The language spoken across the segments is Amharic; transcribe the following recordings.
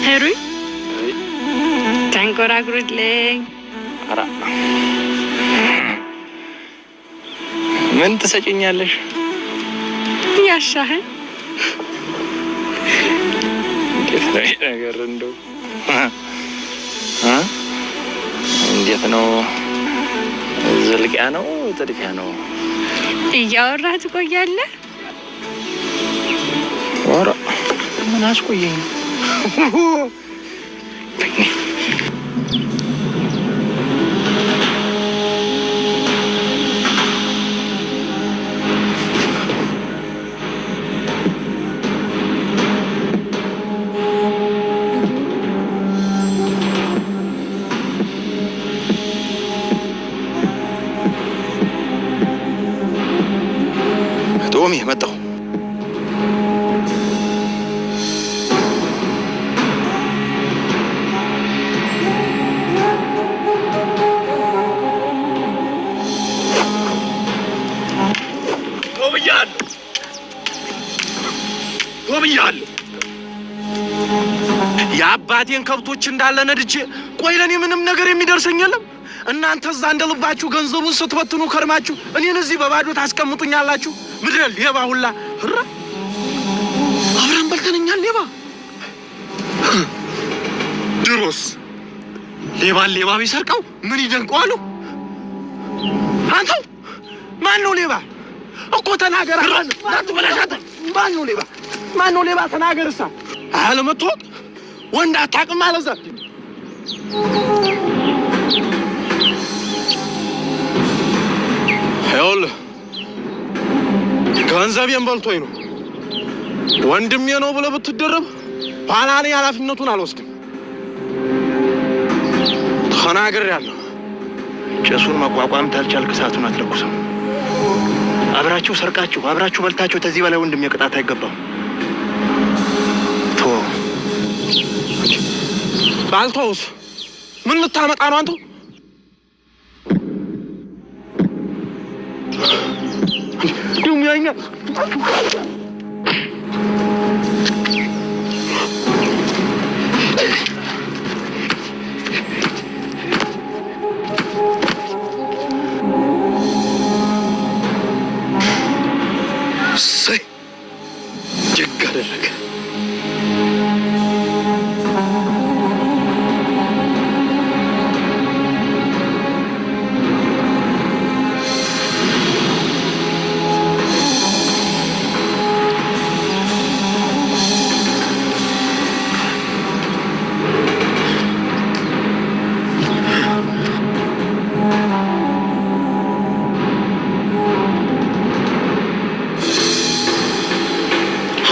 هروي تنكرك لي أرى من تسجنيالش يا شاهن كيف ነገር እንደው እንዴት ነው ዝልቂያ ነው ጥድፊያ ነው እያወራህ ትቆያለህ ኧረ ምን አስቆየኝ تومي متى ጎብያለሁ የአባቴን ከብቶች እንዳለ ነድቼ ቆይ ለኔ ምንም ነገር የሚደርሰኝ የለም እናንተ እዛ እንደልባችሁ ገንዘቡን ስትበትኑ ከርማችሁ እኔን እዚህ በባዶ ታስቀምጡኛላችሁ ምድረ ሌባ ሁላ አብረን በልተንኛል ሌባ ድሮስ ሌባ ቢሰርቀው ምን ይደንቀዋል አንተው ማን ነው ሌባ እኮ ተናገር አትበላሻት ማን ነው ሌባ ተናገርሳ አለመጥቶ ወንድ አታውቅም ማለት ነው ይኸውልህ ገንዘቤን በልቶኝ ነው ወንድሜ ነው ብለህ ብትደረብ ኋላ እኔ ኃላፊነቱን አልወስድም ተናግሬያለሁ ጭሱን መቋቋም ታልቻልክ እሳቱን አትለኩሰው አብራችሁ ሰርቃችሁ አብራችሁ በልታችሁ ተዚህ በላይ ወንድሜ ቅጣት አይገባም ቶ ባልቶስ ምን ልታመጣ ነው አንተ ዱሚያኛ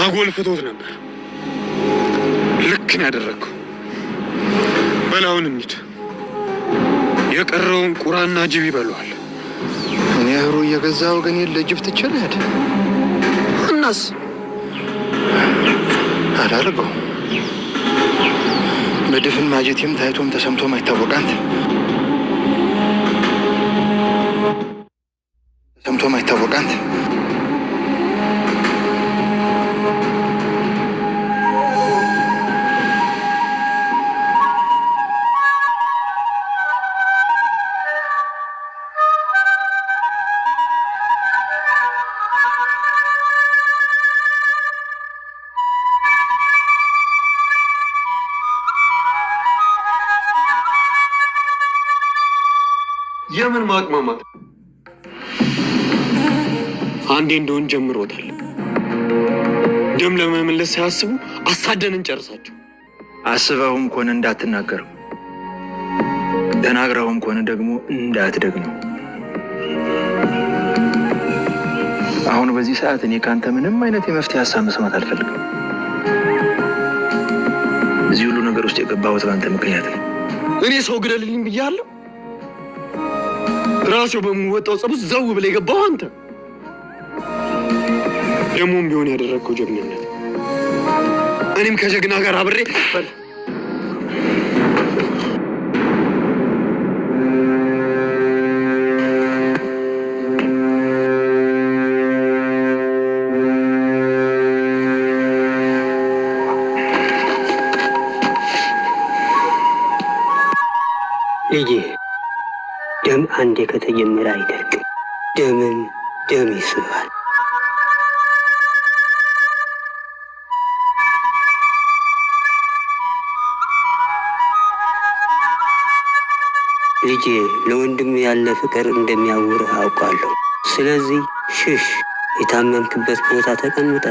አጎልፍቶት ነበር ልክ ነው ያደረገው በላውን እንሂድ የቀረውን ቁራና ጅብ ይበላዋል እኔ ህሩ እየገዛው ግን ለጅብ ትችላል እናስ አዳርገው በድፍን ማጀቴም ታይቶም ተሰምቶም አይታወቃንት የምን ማቅማማት አንዴ እንደውን ጀምሮታል ደም ለመመለስ ሲያስቡ አሳደን እንጨርሳቸው አስበውም ኮን እንዳትናገር ተናግረውም ኮን ደግሞ እንዳትደግሙ አሁን በዚህ ሰዓት እኔ ካንተ ምንም አይነት የመፍትሄ ሐሳብ መስማት አልፈልግም እዚህ ሁሉ ነገር ውስጥ የገባሁት ባንተ ምክንያት ነው እኔ ሰው ግደልልኝ ብያለሁ ራስዎ በሚወጣው ጸቡት ዘው ብለ የገባው አንተ ደሞም ቢሆን ያደረግከው ጀግንነት እኔም ከጀግና ጋር አብሬ ልጄ ደም አንዴ ከተጀመረ አይደርቅም። ደምን ደም ይስባል። ልጄ ለወንድም ያለ ፍቅር እንደሚያውርህ አውቃለሁ። ስለዚህ ሽሽ። የታመምክበት ቦታ ተቀምጠ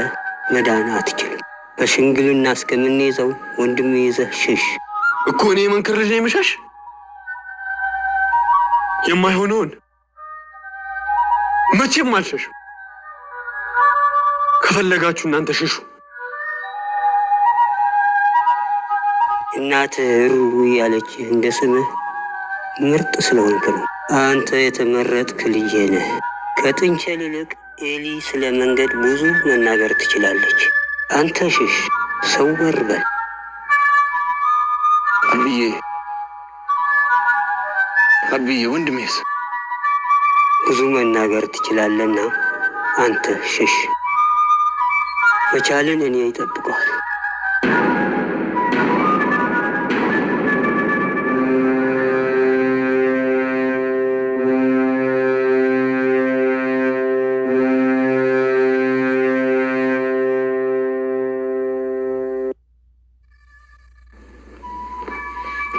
መዳን አትችልም። በሽምግልና እስከምንይዘው ወንድም ይዘህ ሽሽ። እኮ እኔ የመንክር ልጅ ነኝ የምሸሽ? የማይሆነውን መቼም አልሸሽም። ከፈለጋችሁ እናንተ ሽሹ። እናትህ ሩሩ ያለችህ እንደ ስምህ ምርጥ ስለሆንክ ነው። አንተ የተመረጥክ ልጄ ነህ። ከጥንቸል ይልቅ ኤሊ ስለ መንገድ ብዙ መናገር ትችላለች። አንተ ሽሽ፣ ሰወር በል። አብዬ ወንድሜስ ብዙ መናገር ትችላለና አንተ ሽሽ። መቻልን እኔ ይጠብቀዋል።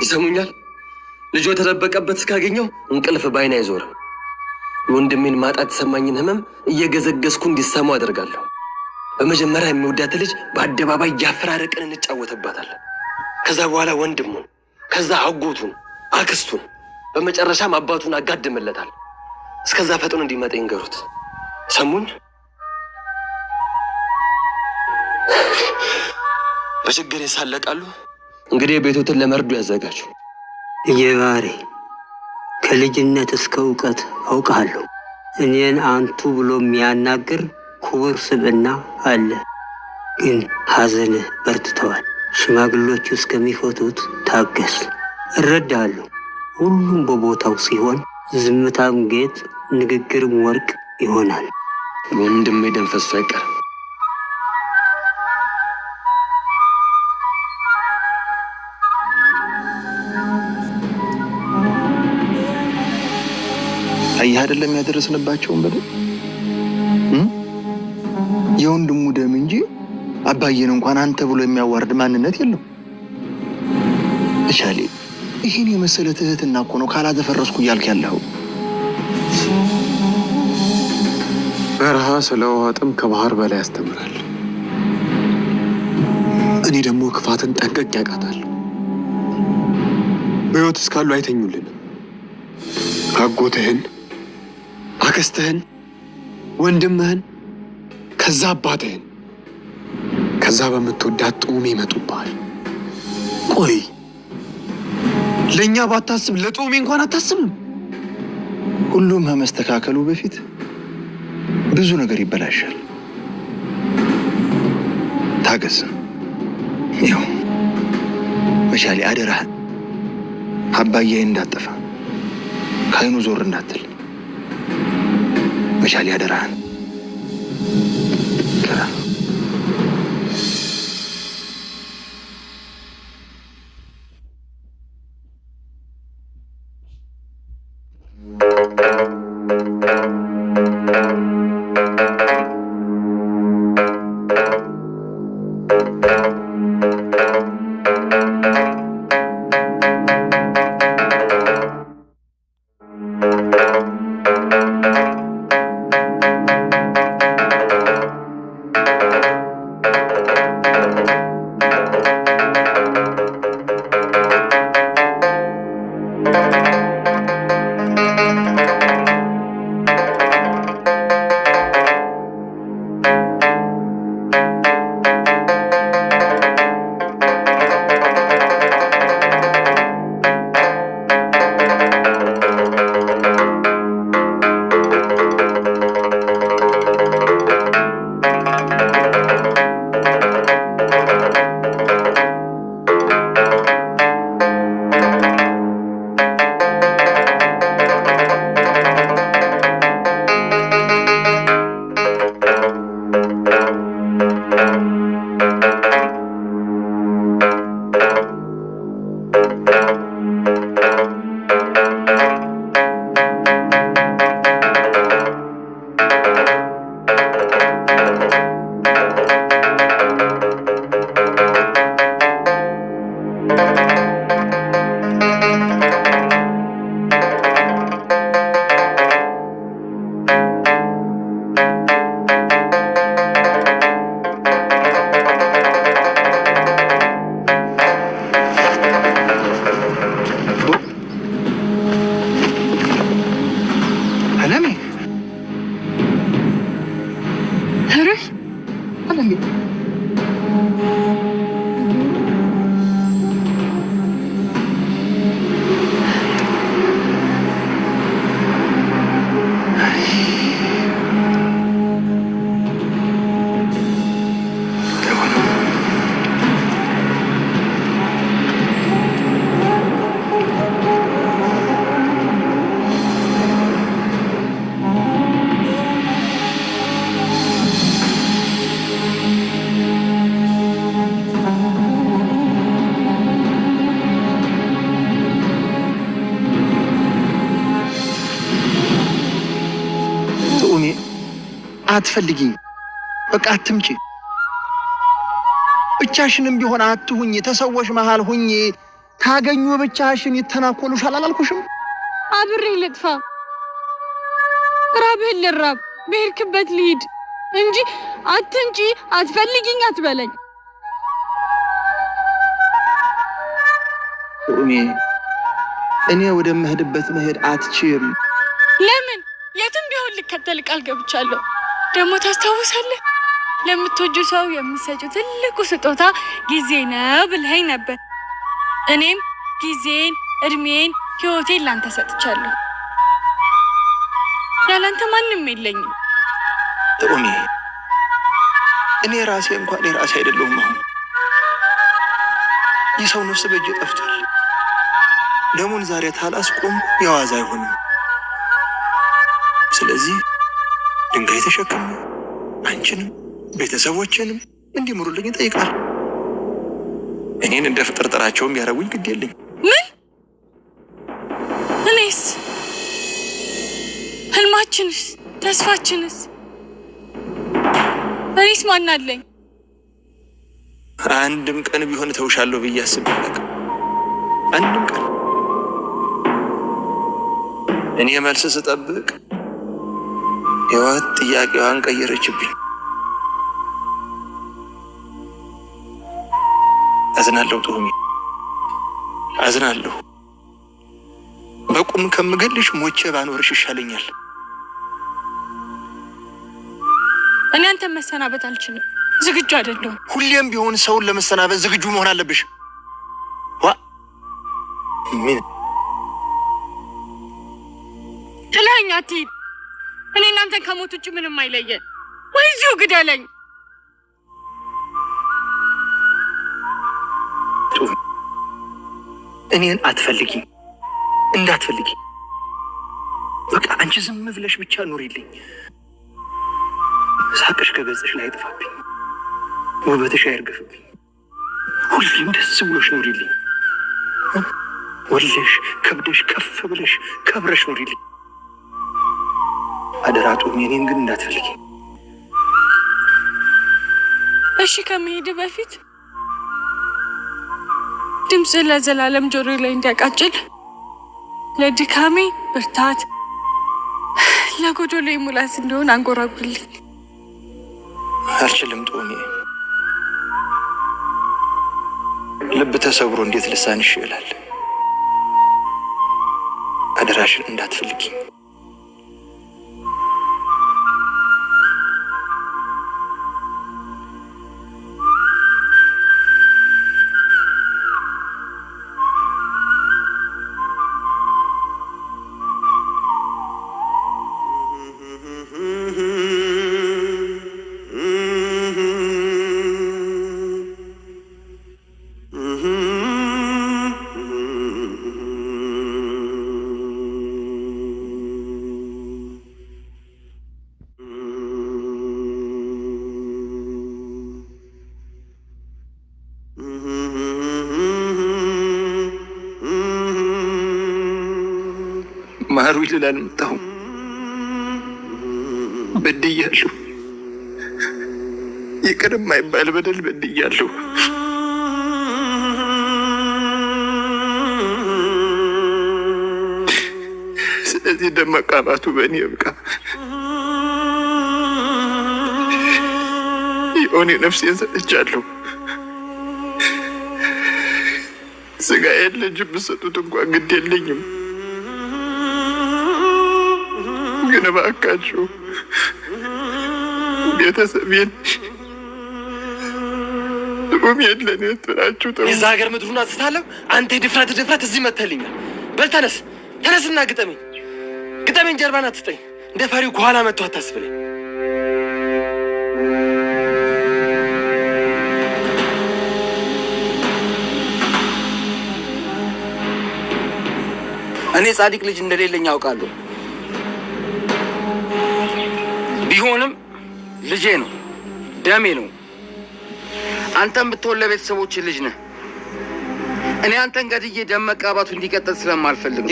ይሰሙኛል? ልጆ የተደበቀበት እስካገኘው እንቅልፍ ባይን አይዞርም። የወንድሜን ማጣት የተሰማኝን ህመም እየገዘገዝኩ እንዲሰሙ አደርጋለሁ። በመጀመሪያ የሚወዳት ልጅ በአደባባይ ያፈራረቅን እንጫወትባታለን። ከዛ በኋላ ወንድሙን፣ ከዛ አጎቱን፣ አክስቱን፣ በመጨረሻም አባቱን አጋድምለታል። እስከዛ ፈጥኖ እንዲመጣ ይንገሩት። ሰሙኝ? በችግር ይሳለቃሉ። እንግዲህ ቤቶትን ለመርዱ ያዘጋጁ። የባሬ ከልጅነት እስከ እውቀት አውቃለሁ። እኔን አንቱ ብሎ የሚያናግር ክቡር ስብዕና አለ። ግን ሐዘንህ በርትተዋል። ሽማግሎቹ እስከሚፈቱት ታገስ። እረዳለሁ። ሁሉም በቦታው ሲሆን ዝምታም ጌጥ፣ ንግግርም ወርቅ ይሆናል። ወንድሜ ደም ፈሶ አይቀርም። አየህ አይደለም ያደረስንባቸውን በደል የወንድሙ ደም እንጂ አባዬን እንኳን አንተ ብሎ የሚያዋርድ ማንነት የለው። እሻሌ ይህን የመሰለ ትህትና እኮ ነው ካላደፈረስኩ እያልክ ያለው። በረሃ ስለ ውሃ ጥም ከባህር በላይ ያስተምራል። እኔ ደግሞ ክፋትን ጠንቀቅ ያውቃታል። በሕይወት እስካሉ አይተኙልንም። አጎትህን፣ አክስትህን፣ ወንድምህን፣ ከዛ አባትህን፣ ከዛ በምትወዳት ጡሜ ይመጡብሃል። ቆይ ለእኛ ባታስብ ለጡሜ እንኳን አታስብም? ሁሉም ከመስተካከሉ በፊት ብዙ ነገር ይበላሻል። ታገስ። ያው መቻሌ አደራህን አባዬን እንዳጠፋ ከአይኑ ዞር እንዳትል። መቻሌ አደራህን። አትፈልጊኝ። በቃ አትምጪ። ብቻሽንም ቢሆን አትሁኝ። ተሰዎች መሃል ሁኝ። ታገኙ ብቻሽን ይተናኮሉሻል አላልኩሽም? አብሬ ልጥፋ፣ ራብህን ልራብ፣ በሄድክበት ልሂድ እንጂ አትምጪ፣ አትፈልጊኝ አትበለኝ። እኔ ወደምሄድበት መሄድ አትችይም። ለምን? የትም ቢሆን ልከተል ቃል ገብቻለሁ። ደግሞ ታስታውሳለህ? ለምትወጁ ሰው የምትሰጪው ትልቁ ስጦታ ጊዜ ነው ብለኸኝ ነበር። እኔም ጊዜን፣ እድሜን፣ ህይወቴን ላንተ ሰጥቻለሁ። ያላንተ ማንም የለኝም። ጥሩሜ፣ እኔ ራሴ እንኳን የራሴ አይደለሁም። አሁን የሰው ነፍስ በእጄ ጠፍቷል። ደሙን ዛሬ ታላስቆም የዋዛ አይሆንም። ስለዚህ ድንጋይ ተሸክሙ አንቺንም ቤተሰቦችንም እንዲምሩልኝ እጠይቃለሁ። እኔን እንደ ፍጥርጥራቸውም ያረጉኝ ግድ የለኝ። ምን? እኔስ? ህልማችንስ? ተስፋችንስ? እኔስ ማን አለኝ? አንድም ቀን ቢሆን ተውሻለሁ ብዬ አስቤ አላውቅም። አንድም ቀን እኔ መልስ ስጠብቅ ህይወት ጥያቄዋን ቀየረችብኝ። አዝናለሁ ጥሩሜ፣ አዝናለሁ። በቁም ከምገልሽ ሞቼ ባኖርሽ ይሻለኛል። እኔ አንተን መሰናበት አልችልም፣ ዝግጁ አይደለሁም። ሁሌም ቢሆን ሰውን ለመሰናበት ዝግጁ መሆን አለብሽ። ዋ ምን ጥለኸኝ አትሂድ። እኔ እናንተን ከሞት ውጭ ምንም አይለየን። ወይ እዚሁ ግደለኝ። እኔን አትፈልጊ፣ እንዳትፈልጊ። በቃ አንቺ ዝም ብለሽ ብቻ ኑሪልኝ። ሳቅሽ ከገጽሽ ላይ አይጥፋብኝ፣ ውበትሽ አይርገፍብኝ። ሁሌም ደስ ብሎሽ ኑሪልኝ። ወለሽ ከብደሽ ከፍ ብለሽ ከብረሽ ኑሪልኝ። አደራ ጡም፣ እኔን ግን እንዳትፈልጊ እሺ? ከመሄድ በፊት ድምፅ ለዘላለም ጆሮ ላይ እንዲያቃጭል፣ ለድካሜ ብርታት፣ ለጎዶሎ ሙላት እንደሆን አንጎራጉልኝ። አልችልም ጡሜ። ልብ ተሰብሮ እንዴት ልሳንሽ ይላል። አደራሽን እንዳትፈልጊ። ማሩ ይልላል መጣሁ። በድያለሁ። ይቅር የማይባል በደል በድያለሁ። ስለዚህ ደም መቃባቱ በእኔ ይብቃ። የሆነ ነፍሴን ሰጥቻለሁ። ስጋዬን ልጅ ብሰጡት እንኳን ግድ የለኝም። ግን እባካችሁ ቤተሰቤን ጡሜን ለእኔ ትናችሁ ተው። የዛ ሀገር ምድሩን አትስታለሁ። አንተ ድፍረት እዚህ መተልኛል። በል ተነስ፣ ተነስና ግጠመኝ። ጀርባን አትስጠኝ። እንደ ፈሪው ከኋላ መጥቶ አታስብለኝ። እኔ ጻድቅ ልጅ እንደሌለኝ ያውቃለሁ። ቢሆንም ልጄ ነው፣ ደሜ ነው። አንተም ብትሆን ለቤተሰቦች ልጅ ነህ። እኔ አንተን ገድዬ ደም መቃባቱ እንዲቀጥል ስለማልፈልግ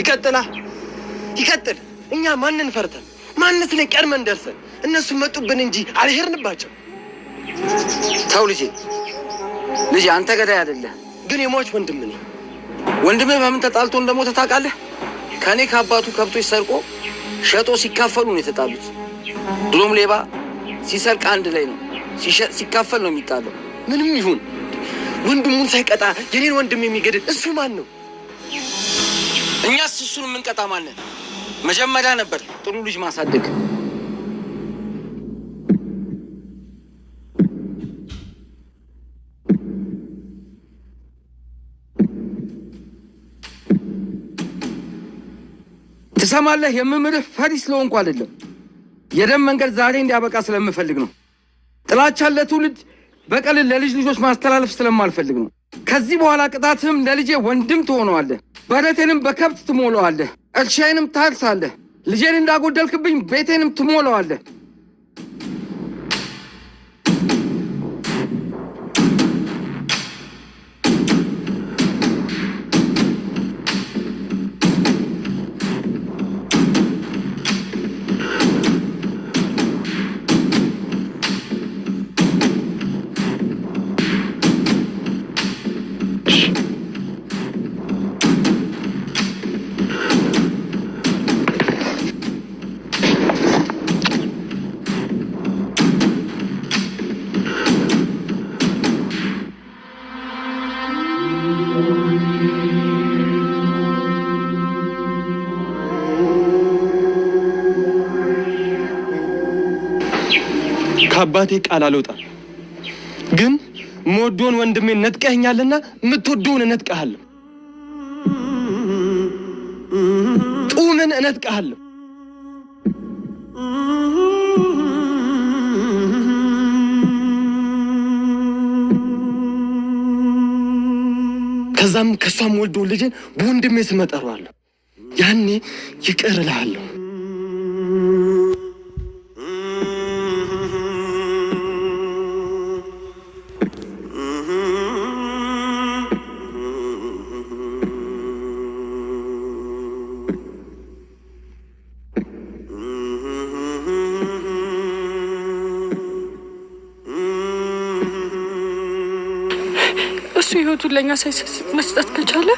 ይቀጥል። እኛ ማንን ፈርተን ማንነት ላይ ቀድመን ደርሰን እነሱ መጡብን እንጂ አልሄድንባቸው። ተው ልጄ፣ አንተ ገዳይ አይደለህ። ግን የሟች ወንድም ነኝ። ወንድምህ በምን ተጣልቶ እንደሞተ ታውቃለህ? ከኔ ከአባቱ ከብቶች ሰርቆ ሸጦ ሲካፈሉ ነው የተጣሉት። ድሮም ሌባ ሲሰርቅ አንድ ላይ ነው፣ ሲሸጥ ሲካፈል ነው የሚጣለው። ምንም ይሁን ወንድሙን ሳይቀጣ የኔን ወንድም የሚገድል እሱ ማን ነው? እኛስ እሱን የምንቀጣ ማንን? መጀመሪያ ነበር ጥሩ ልጅ ማሳደግ። ትሰማለህ? የምምልህ ፈሪ ስለሆንኩ አይደለም። የደም መንገድ ዛሬ እንዲያበቃ ስለምፈልግ ነው። ጥላቻን ለትውልድ በቀልን ለልጅ ልጆች ማስተላለፍ ስለማልፈልግ ነው። ከዚህ በኋላ ቅጣትህም ለልጄ ወንድም ትሆነዋለህ። በረቴንም በከብት ትሞላዋለህ። እርሻዬንም ታርሳለህ። ልጄን እንዳጎደልክብኝ ቤቴንም ትሞላዋለህ። ከአባቴ ቃል አልወጣም። ግን የምወደውን ወንድሜን ነጥቀኸኛልና የምትወደውን እነጥቀሃለሁ። ጡምን እነጥቀሃለሁ። ከዛም ከሷም ወልዶ ልጄን በወንድሜ ስም እጠራዋለሁ። ያኔ ይቅር እልሃለሁ። እሱ ህይወቱን ለኛ ሳይሰስት መስጠት ከቻለ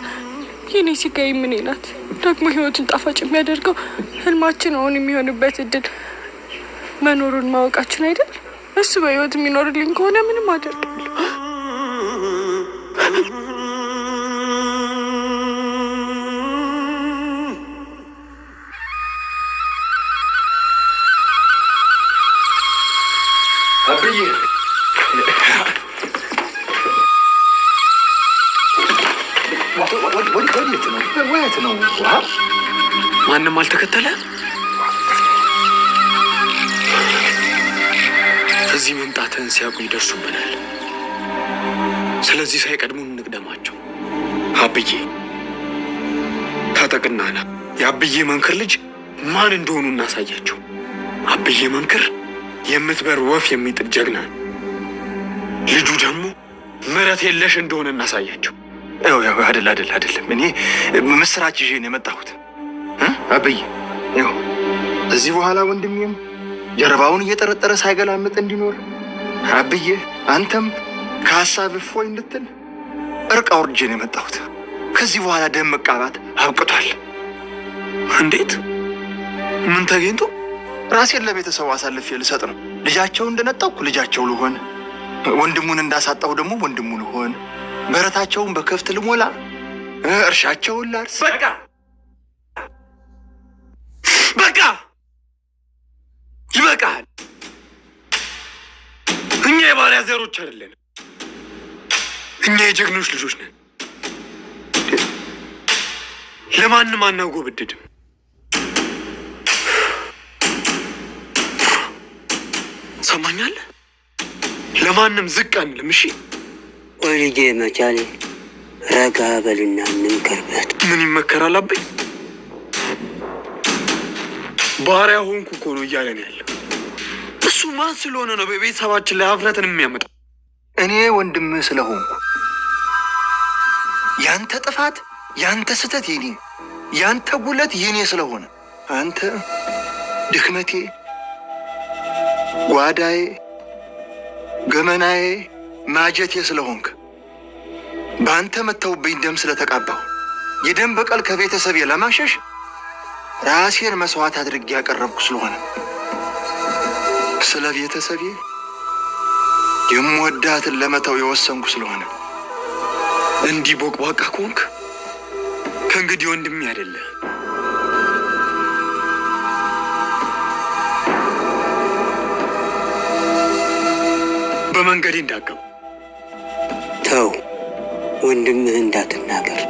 የኔ ሲጋይ ምን ይላት? ደግሞ ህይወቱን ጣፋጭ የሚያደርገው ህልማችን አሁን የሚሆንበት እድል መኖሩን ማወቃችን አይደል? እሱ በህይወት የሚኖርልኝ ከሆነ ምንም አደርጋለሁ። አብዬ ወዴት ነው? ማንም አልተከተለ? እዚህ መምጣትህን ሲያውቁ ይደርሱብናል። ስለዚህ ሳይቀድሙን እንቅደማቸው። አብዬ ታጠቅና ና። የአብዬ መንክር ልጅ ማን እንደሆኑ እናሳያቸው። አብዬ መንክር የምትበር ወፍ የሚጥል ጀግና፣ ልጁ ደግሞ ምሕረት የለሽ እንደሆነ እናሳያቸው። አይደለም እኔ ምስራች ይዤ ነው የመጣሁት። አብዬ ይኸው እዚህ በኋላ ወንድሜም ጀርባውን እየጠረጠረ ሳይገላምጥ እንዲኖር አብዬ አንተም ከሀሳብ እፎይ እንድትል እርቅ አውርጄ ነው የመጣሁት። ከዚህ በኋላ ደም መቃባት አብቅቷል። እንዴት? ምን ተገኝቶ? ራሴን ለቤተሰቡ አሳልፌ ልሰጥ ነው። ልጃቸው እንደነጠቅኩ ልጃቸው ልሆን፣ ወንድሙን እንዳሳጣሁ ደግሞ ወንድሙ ልሆን፣ በረታቸውን በከፍት ልሞላ፣ እርሻቸውን ላርስ። በቃ ይበቃል። እኛ የባሪያ ዘሮች አይደለንም። እኛ የጀግኖች ልጆች ነን። ለማንም አናጎብድድም። ሰማኛለህ? ለማንም ዝቅ አንልም። እሺ ቆይ ልጄ መቻሌ ረጋ በልና እንምከርበት። ምን ይመከራል አበይ? ባሪያ ሆንኩ እኮ ነው እያለን ያለው። እሱ ማን ስለሆነ ነው በቤተሰባችን ላይ ሀፍረትን የሚያመጣው? እኔ ወንድምህ ስለሆንኩ። ያንተ ጥፋት ያንተ ስህተት የኔ፣ ያንተ ጉለት የኔ ስለሆነ አንተ ድክመቴ፣ ጓዳዬ፣ ገመናዬ፣ ማጀቴ ስለሆንክ በአንተ መተውብኝ ደም ስለተቃባሁ የደም በቀል ከቤተሰቤ ለማሸሽ ራሴን መስዋዕት አድርጌ ያቀረብኩ ስለሆነ ስለ ቤተሰቤ የምወዳትን ለመተው የወሰንኩ ስለሆነ እንዲህ ቦቅቧቃ ከሆንክ ከእንግዲህ ወንድሜ አይደለህ። በመንገዴ እንዳገቡ ተው፣ ወንድምህ እንዳትናገር።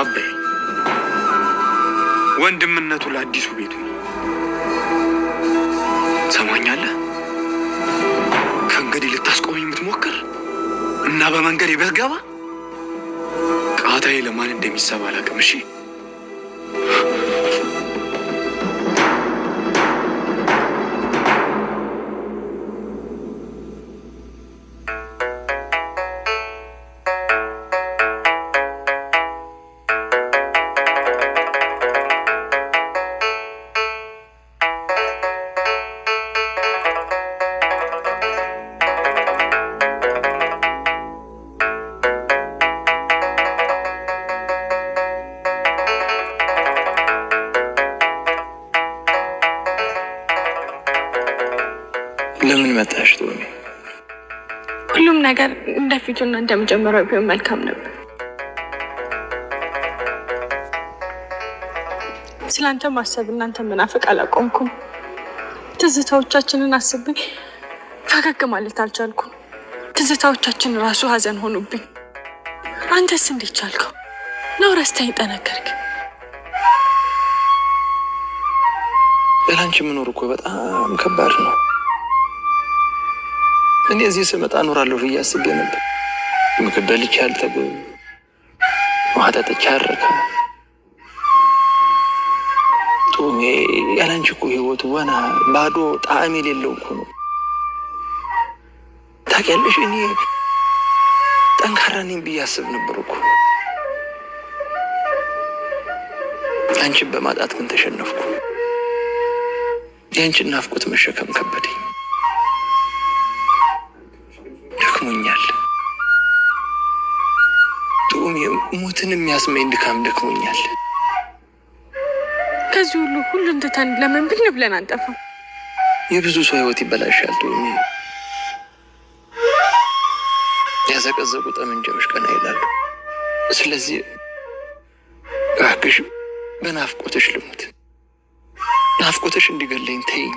አባዬ ወንድምነቱ ለአዲሱ ቤቱ ነው። ሰማኛለህ? ከእንግዲህ ልታስቆመኝ የምትሞክር እና በመንገዴ ብትገባ ቃታዬ ለማን እንደሚሳብ አላውቅም። እሺ? ለምን መጣሽ ቶሚ? ሁሉም ነገር እንደፊቱና እንደመጀመሪያው ቢሆን መልካም ነበር። ስላንተ ማሰብ እናንተ መናፈቅ አላቆምኩም። ትዝታዎቻችንን አስቤ ፈገግ ማለት አልቻልኩም። ትዝታዎቻችን ራሱ ሀዘን ሆኑብኝ። አንተስ እንዴት ቻልከው? ነው ረስተኸኝ ጠነከርክ? ያላንቺ መኖር እኮ በጣም ከባድ ነው። እኔ እዚህ ስመጣ እኖራለሁ ብዬ አስቤ ነበር። ምግብ በልቼ አልጠግብ፣ ውሃ ጠጥቼ አልረካ። ጡሜ ያላንቺ እኮ ህይወቱ ወና ባዶ ጣዕም የሌለው እኮ ነው። ታውቂያለሽ፣ እኔ ጠንካራ ነኝ ብዬ አስብ ነበር እኮ። አንቺን በማጣት ግን ተሸነፍኩ። የአንቺን ናፍቆት መሸከም ከበደኝ። ደክሞኛል። ጡሜ ሞትን የሚያስመኝ ድካም ደክሞኛል። ከዚህ ሁሉን ትተን ለምን ብን ብለን አንጠፋም? የብዙ ሰው ህይወት ይበላሻል ጡሜ። ያዘቀዘቁ ጠመንጃዎች ቀና ይላሉ። ስለዚህ እባክሽ በናፍቆትሽ ልሙት። ናፍቆትሽ እንዲገለኝ ተይኝ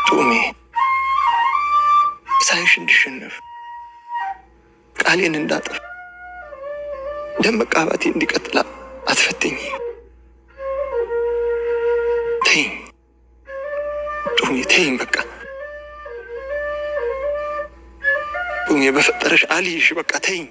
ጡሜ። ሳይሽ እንዲሸነፍ፣ ቃሌን እንዳጥር፣ ደም መቃባቴ እንዲቀጥላ አትፈትኝ። ተይኝ ጡሜ፣ ተይኝ በቃ ጡሜ፣ በፈጠረሽ አልይሽ በቃ ተይኝ።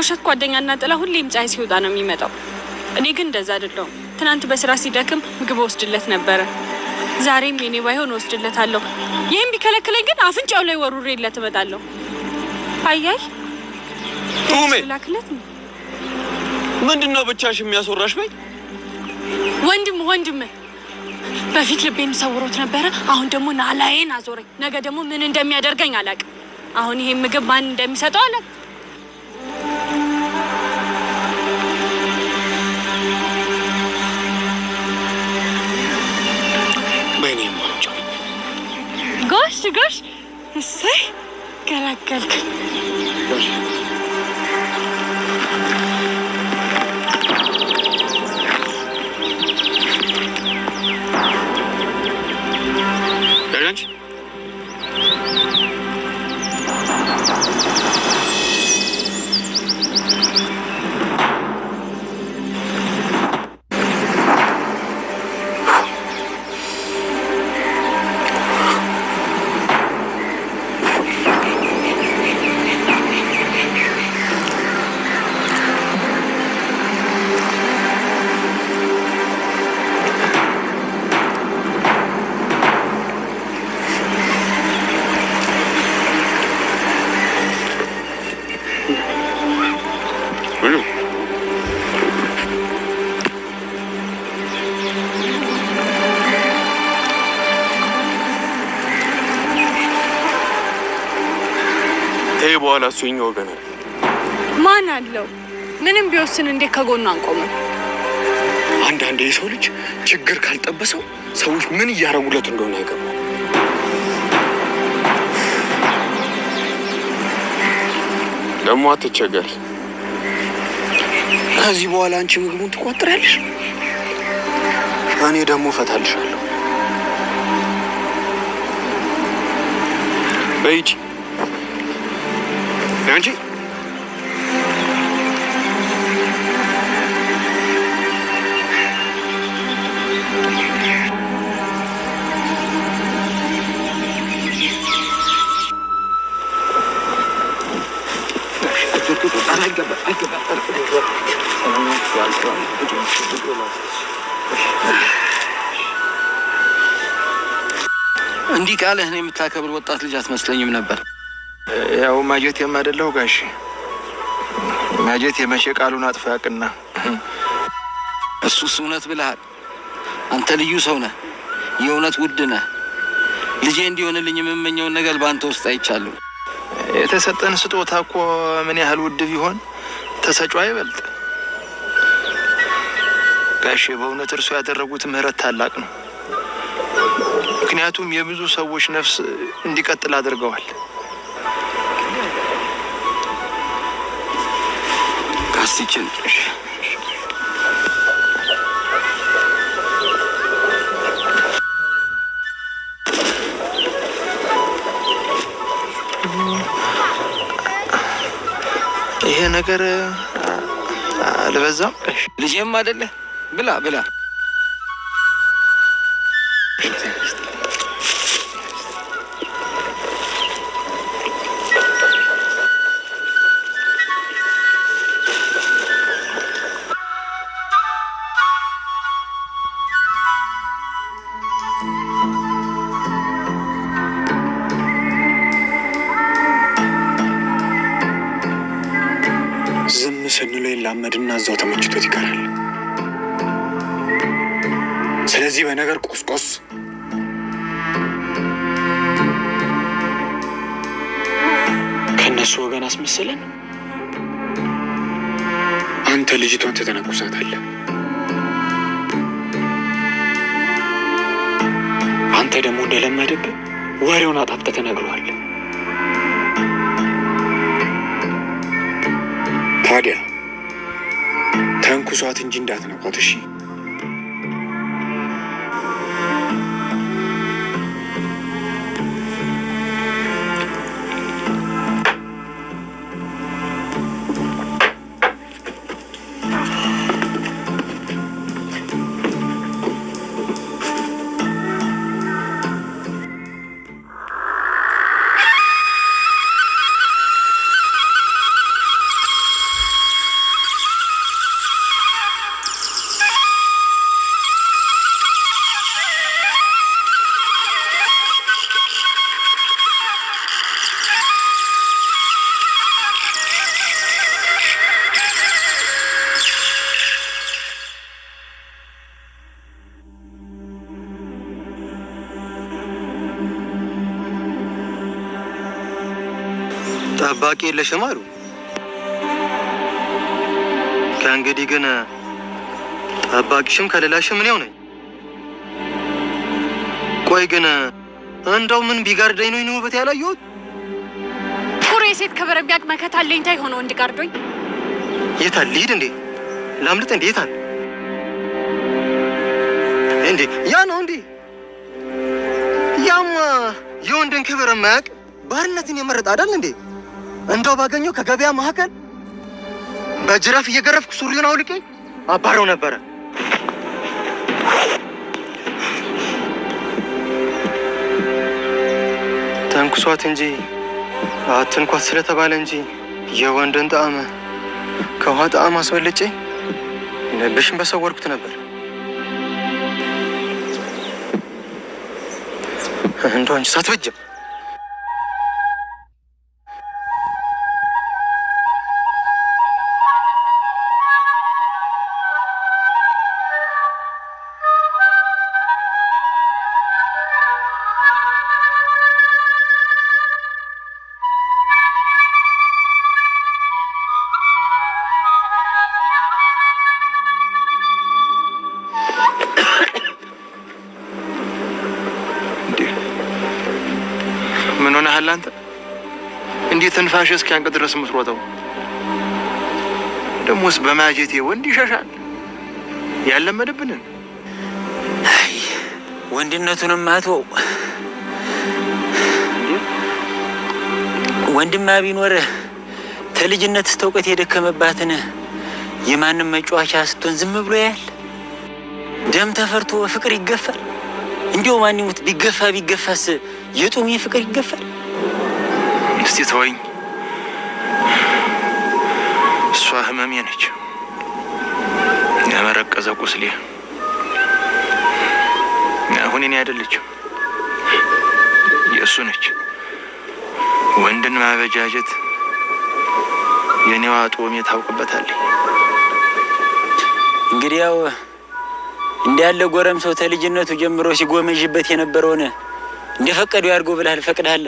የውሸት ጓደኛና ጥላ ሁሌም ፀሐይ ሲወጣ ነው የሚመጣው። እኔ ግን እንደዛ አይደለሁም። ትናንት በስራ ሲደክም ምግብ ወስድለት ነበረ። ዛሬም የኔ ባይሆን ወስድለታለሁ። ይህም ቢከለክለኝ ግን አፍንጫው ላይ ወሩሬለት እመጣለሁ። አያይ ቱሜ ላክለት ነው። ምንድነው ብቻሽ የሚያስወራሽ? በይ ወንድም በፊት ልቤን ሰውሮት ነበረ። አሁን ደግሞ ናላዬን አዞረኝ። ነገ ደግሞ ምን እንደሚያደርገኝ አላውቅም። አሁን ይሄን ምግብ ማን እንደሚሰጠው አላውቅም። ጎሽ እሰይ ገላገልከኝ። በኋላ እሱ የኛ ወገን አለ። ማን አለው? ምንም ቢወስን እንዴት ከጎኑ አንቆምም? አንዳንዴ የሰው ልጅ ችግር ካልጠበሰው ሰዎች ምን እያረጉለት እንደሆነ አይገባም። ደግሞ አትቸገሪ። ከዚህ በኋላ አንቺ ምግቡን ትቋጥሪያለሽ፣ እኔ ደግሞ እፈታልሻለሁ። በይጂ አንቺ እንዲህ ቃልህን የምታከብር ወጣት ልጅ አትመስለኝም ነበር። ያው ማጀት የማደለው ጋሽ ማጀት የመሸ ቃሉን አጥፎ ያቅና። እሱስ እውነት ብለሃል። አንተ ልዩ ሰው ነህ፣ የእውነት ውድ ነህ። ልጄ እንዲሆንልኝ የምመኘውን ነገር በአንተ ውስጥ አይቻለሁ። የተሰጠን ስጦታ እኮ ምን ያህል ውድ ቢሆን ተሰጪው አይበልጥ። ጋሽ በእውነት እርሱ ያደረጉት ምህረት ታላቅ ነው። ምክንያቱም የብዙ ሰዎች ነፍስ እንዲቀጥል አድርገዋል። ካስቲችን ይሄ ነገር አልበዛም? ልጄም አይደለ? ብላ ብላ። ዝም ስንለው ይላመድና እዛው ተመችቶት ይቀራል። ስለዚህ በነገር ቆስቆስ ከእነሱ ወገን አስመስለን አንተ ልጅቷን ትተነኩሳታለህ። አንተ ደግሞ እንደለመደብህ ወሬውን አጣፍተህ ትነግረዋለህ። ታዲያ ተንኩሷት እንጂ እንዳትነኳት እሺ? ጠባቂ የለሽም አሉ። ከእንግዲህ ግን ጠባቂሽም ከሌላሽም እኔው ነኝ። ቆይ ግን እንደው ምን ቢጋርደኝ ነው ይኑበት ያላየሁት? ኩሬ ሴት ክብር ቢያቅ መከታ አለኝታ የሆነ ወንድ ጋርዶኝ። የታል? ልሂድ እንዴ? ላምልጥ እንዴ? የታል እንዴ? ያ ነው እንዴ? ያማ የወንድን ክብር የማያውቅ ባርነትን የመረጠ አይደል እንዴ? እንደው ባገኘው ከገበያ መካከል በጅራፍ እየገረፍኩ ሱሪውን አውልቄ አባረው ነበረ። ተንኩሷት እንጂ አትንኳት ስለተባለ እንጂ የወንድን ጣዕም ከውሃ ጣዕም አስበልጬ ልብሽን በሰወርኩት ነበር። እንደው አንቺ ሳትበጅም ምን ሆነሃል አንተ? እንዴት ትንፋሽ እስኪያንቅ ድረስ የምትሮጠው? ደሞስ በማጀቴ ወንድ ይሸሻል? ያለመደብንን አይ ወንድነቱንም አትወው። ወንድማ ቢኖርህ ተልጅነት እስከ እውቀት የደከመባትን የማንም መጫወቻ ስትሆን ዝም ብሎ ያያል? ደም ተፈርቶ ፍቅር ይገፋል? እንዲያው ማን ይሙት ቢገፋስ የጡሜ ፍቅር ይገፋል? እስቲ ተወኝ። እሷ ህመሜ ነች፣ ያመረቀዘ ቁስሌ። አሁን እኔ አይደለችም የእሱ ነች። ወንድን ማበጃጀት የኔዋ ጦሜ ታውቅበታለች። እንግዲህ ያው እንዳለ ጎረም ሰው ተልጅነቱ ጀምሮ ሲጎመዥበት የነበረውን እንደፈቀዱ ያድርጎ ብለሃል፣ ፈቅደሃል።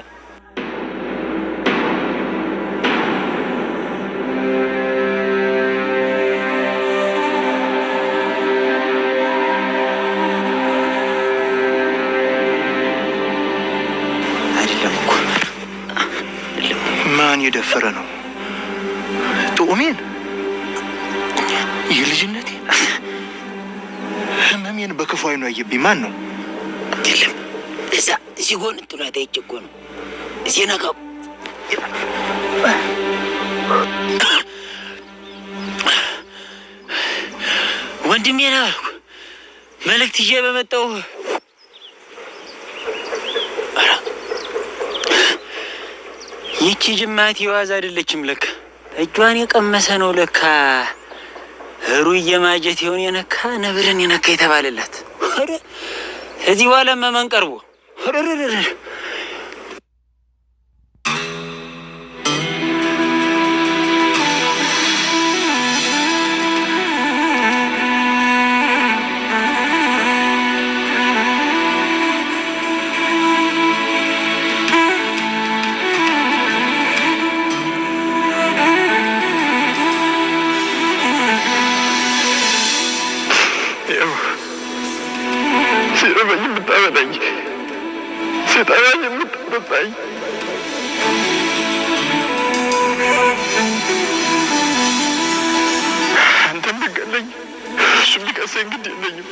አይደለም እኮ ማን የደፈረ ነው ጦሜን? የልጅነቴ ህመሜን በክፉ አይኑ ያየብኝ ማን ነው? የለም እዛ ሲጎን ጥሏት አይቼ እኮ ነው ሲነካው። ወንድሜ ነው አልኩ። መልእክት ይዤ በመጣሁ ይቺ ጅማት የዋዛ አይደለችም ለካ። እጇን የቀመሰ ነው ለካ። ህሩይ የማጀት የሆነ የነካ ነብርን የነካ የተባለላት እዚህ በኋላ መመን ቀርቦ ሲረበኝ የምታበላኝ፣ ሲጠራኝ የምታጠጣኝ፣ አንተ እንድገለኝ እሱ የሚቀሰኝ ግድ የለኝም።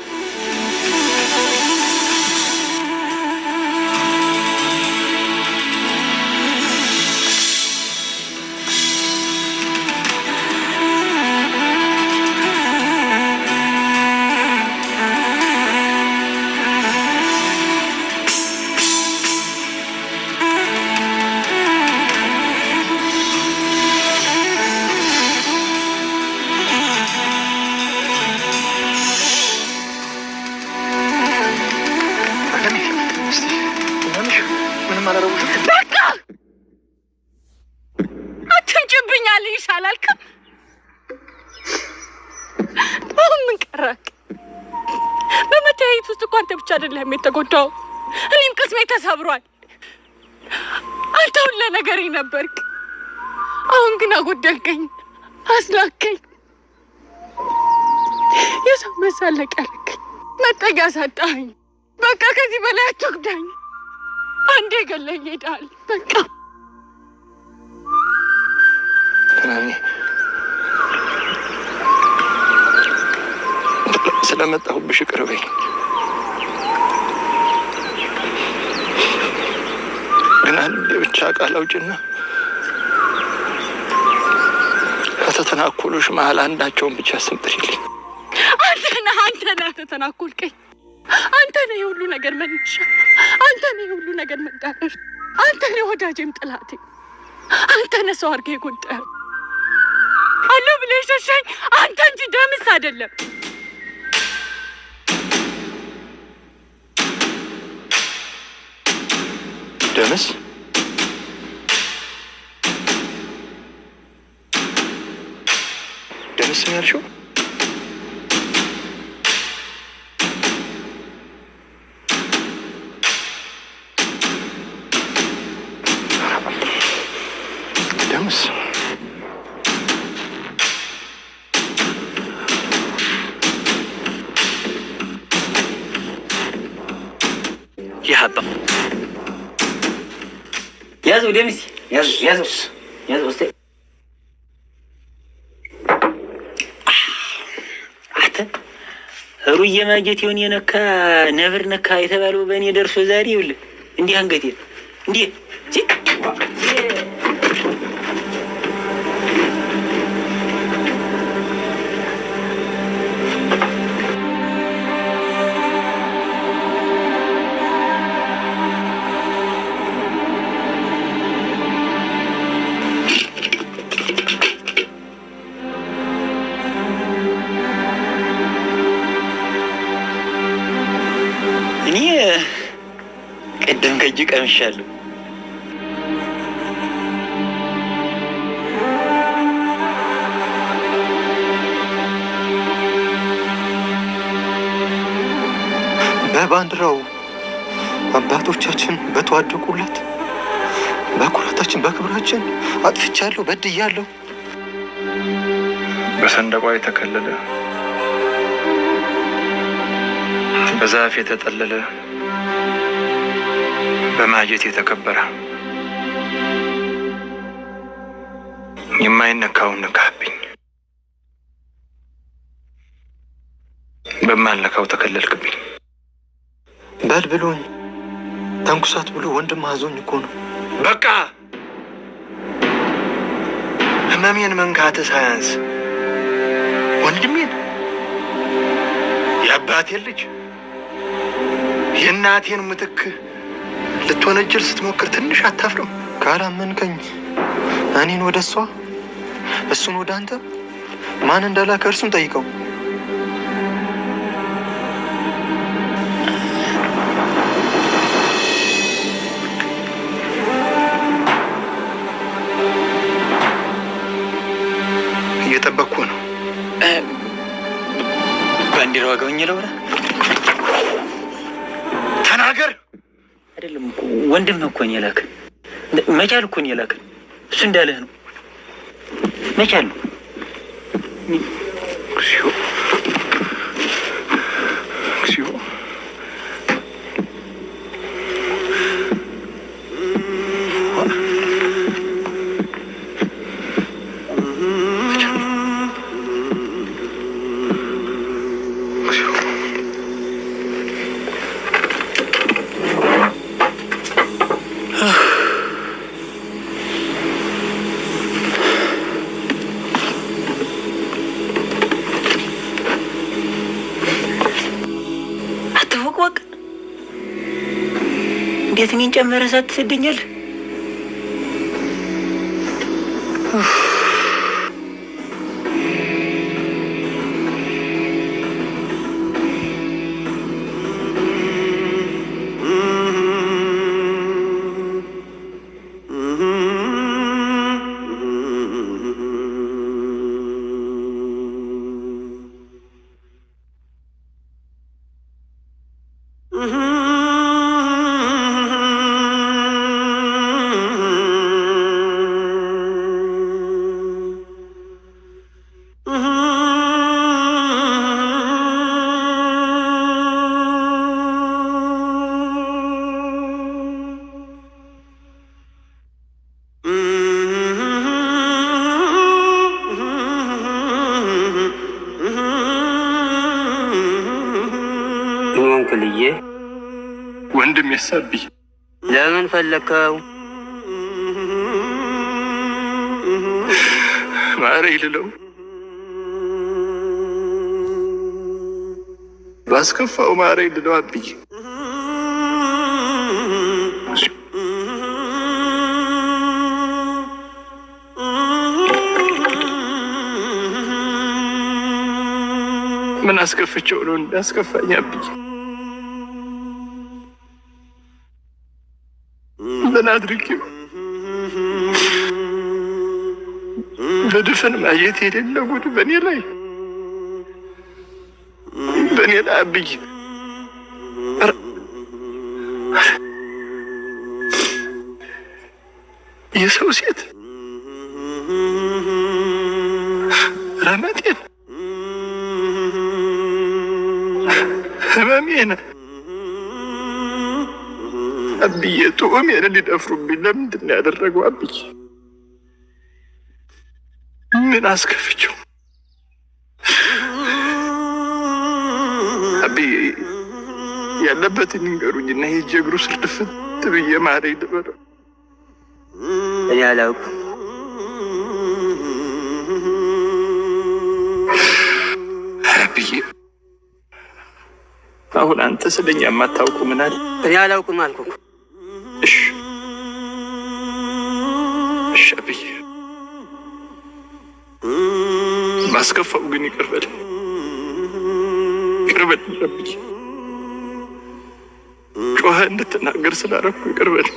በቃ አትንጭብኛል ይሻላል። አሁን ምን ቀረክ? በመተያየት ውስጥ እኮ አንተ ብቻ አይደለም የተጎዳው፣ እኔም ቅስሜ ተሰብሯል። አንተ ሁሉ ነገሬ ነበርክ። አሁን ግን አጎደልከኝ፣ አስላከኝ፣ የሰው መሳለቂያ አደረከኝ፣ መጠጊያ ሳጣኸኝ። በቃ ከዚህ በላይ አትጉዳኝ። አንዴ ገለኝ ሄዳል። በቃ ስለመጣሁብሽ ይቅር በይኝ። ግን አንዴ ብቻ ቃል አውጭና ከተተናኮሎሽ መሀል አንዳቸውን ብቻ ስም ጥሪልኝ። አንተ ነህ ተተናኮልከኝ። አንተ ነህ የሁሉ ነገር መነሻ። አንተ ነህ የሁሉ ነገር መዳረሻ። አንተ ነህ ወዳጄም ጠላቴ። አንተ ነህ ሰው አድርገህ የጎዳኸው። አለሁ ብለህ የሸሸኝ አንተ እንጂ ደምስ አይደለም። ደምስ ደምስ ነው ያልሽው? ደምስ ያጣ ያዘው ደምስ ያዘው እስቲ አተ ሩዬ ማጀት ይሆን የነካ ነብር ነካ የተባለው በእኔ ደርሶ ዛሬ ይኸውልህ እንዲህ አንገቴ እንዲህ ቅድም ከእጅ ቀምሻለሁ። በባንዲራው አባቶቻችን በተዋደቁለት በኩራታችን በክብራችን አጥፍቻለሁ፣ በድያለሁ። በሰንደቋ የተከለለ በዛፍ የተጠለለ በማጀት የተከበረ የማይነካውን ነካብኝ፣ በማልነካው ተከለልክብኝ። በል ብሎኝ ተንኩሳት ብሎ ወንድም አዞኝ እኮ ነው። በቃ ህመሜን መንካት ሳያንስ ወንድሜን የአባቴን ልጅ የእናቴን ምትክ ልትወነጀል ስትሞክር ትንሽ አታፍርም? ካላመንከኝ እኔን ወደ እሷ እሱን ወደ አንተ ማን እንዳላከ እርሱን ጠይቀው። እየጠበቅኩ ነው። ባንዲራው አገኘ ለውራ ተናገር። አይደለም እኮ ወንድም እኮ ነው የላከን። መቻል እኮ ነው የላከን። እሱ እንዳለህ ነው። መቻል ነው። እንዴት እኔን ጨመረህ ሳትሰደኛለህ? ወንድም ያሳብኝ ለምን ፈለከው? ማረኝ ልለው ባስከፋው ማረኝ ልለው አብዬ ምን አስከፍቼው ነው እንዳስከፋኝ አብዬ? ምን አድርጌው? በድፍን ማየት የሌለ ጉድ በእኔ ላይ አብዬ። የሰው ሴት ረመጤን ህመሜን አብዬ ጡሜን ሊደፍሩብኝ ለምንድን ነው ያደረገው? አብዬ ምን አስከፍቼው? አብዬ ያለበትን ይንገሩኝና ሄጄ እግሩ ስር ድፍት ብዬ ማረኝ ልበለው። እኔ አላውቅም። አብዬ አሁን አንተ ስለኛ የማታውቁ ምን አለ? እኔ አላውቅም አልኩህ። እሺ አብዬ ማስከፋው ግን ይቅር በል አብዬ። ጮኸ እንድትናገር ስላደረኩ ይቅር በል።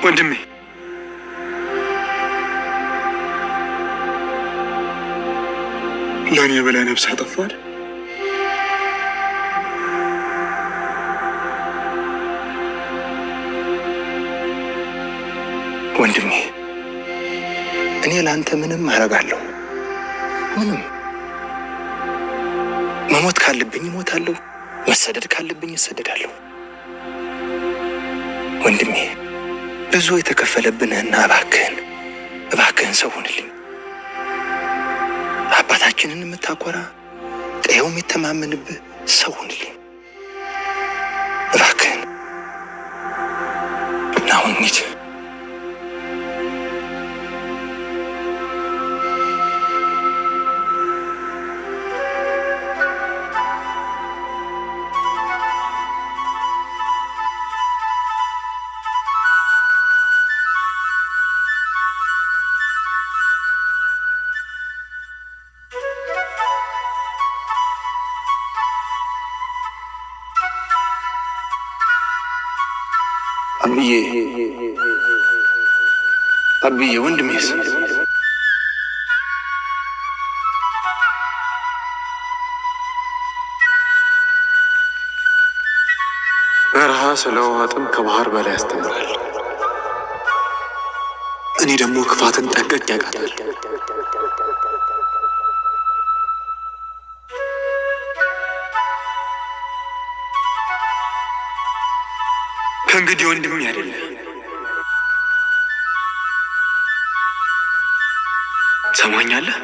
ወንድሜ ለእኔ በላይ ነፍስ አጠፋል። ወንድሜ እኔ ለአንተ ምንም አደርጋለሁ። ምንም መሞት ካለብኝ እሞታለሁ፣ መሰደድ ካለብኝ እሰደዳለሁ። ወንድሜ ብዙ የተከፈለብንህና እባክህን ሰው ሁንልኝ። አባታችንን የምታኮራ ቀየው የሚተማመንብህ ሰው ሁንልኝ እባክህን። አሁን እንሂድ። አብዬ ወንድሜስ በረሃ ስለ ውሃ ጥም ከባህር በላይ ያስተምራል። እኔ ደግሞ ክፋትን ጠንቀቅ ያውቃል። ከእንግዲህ ወንድሜ አይደለም። ሰማኛለህ?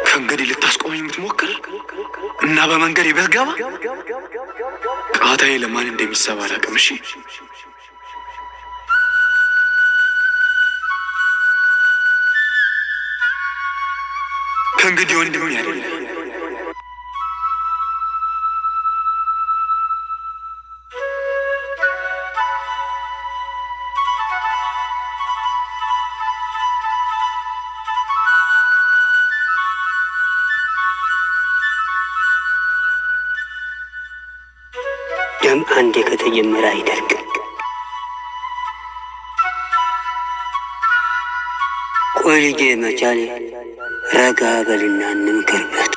ከእንግዲህ ልታስቆመኝ የምትሞክር እና በመንገድ ብትገባ ቃታዬ ለማን እንደሚሰባ አላውቅም። እሺ? ከእንግዲህ ወንድሜ አይደለም። ደም አንዴ ከተጀመረ አይደርቅም። ቆይ ልጄ መቻሌ ረጋ በልና እንምከርበት።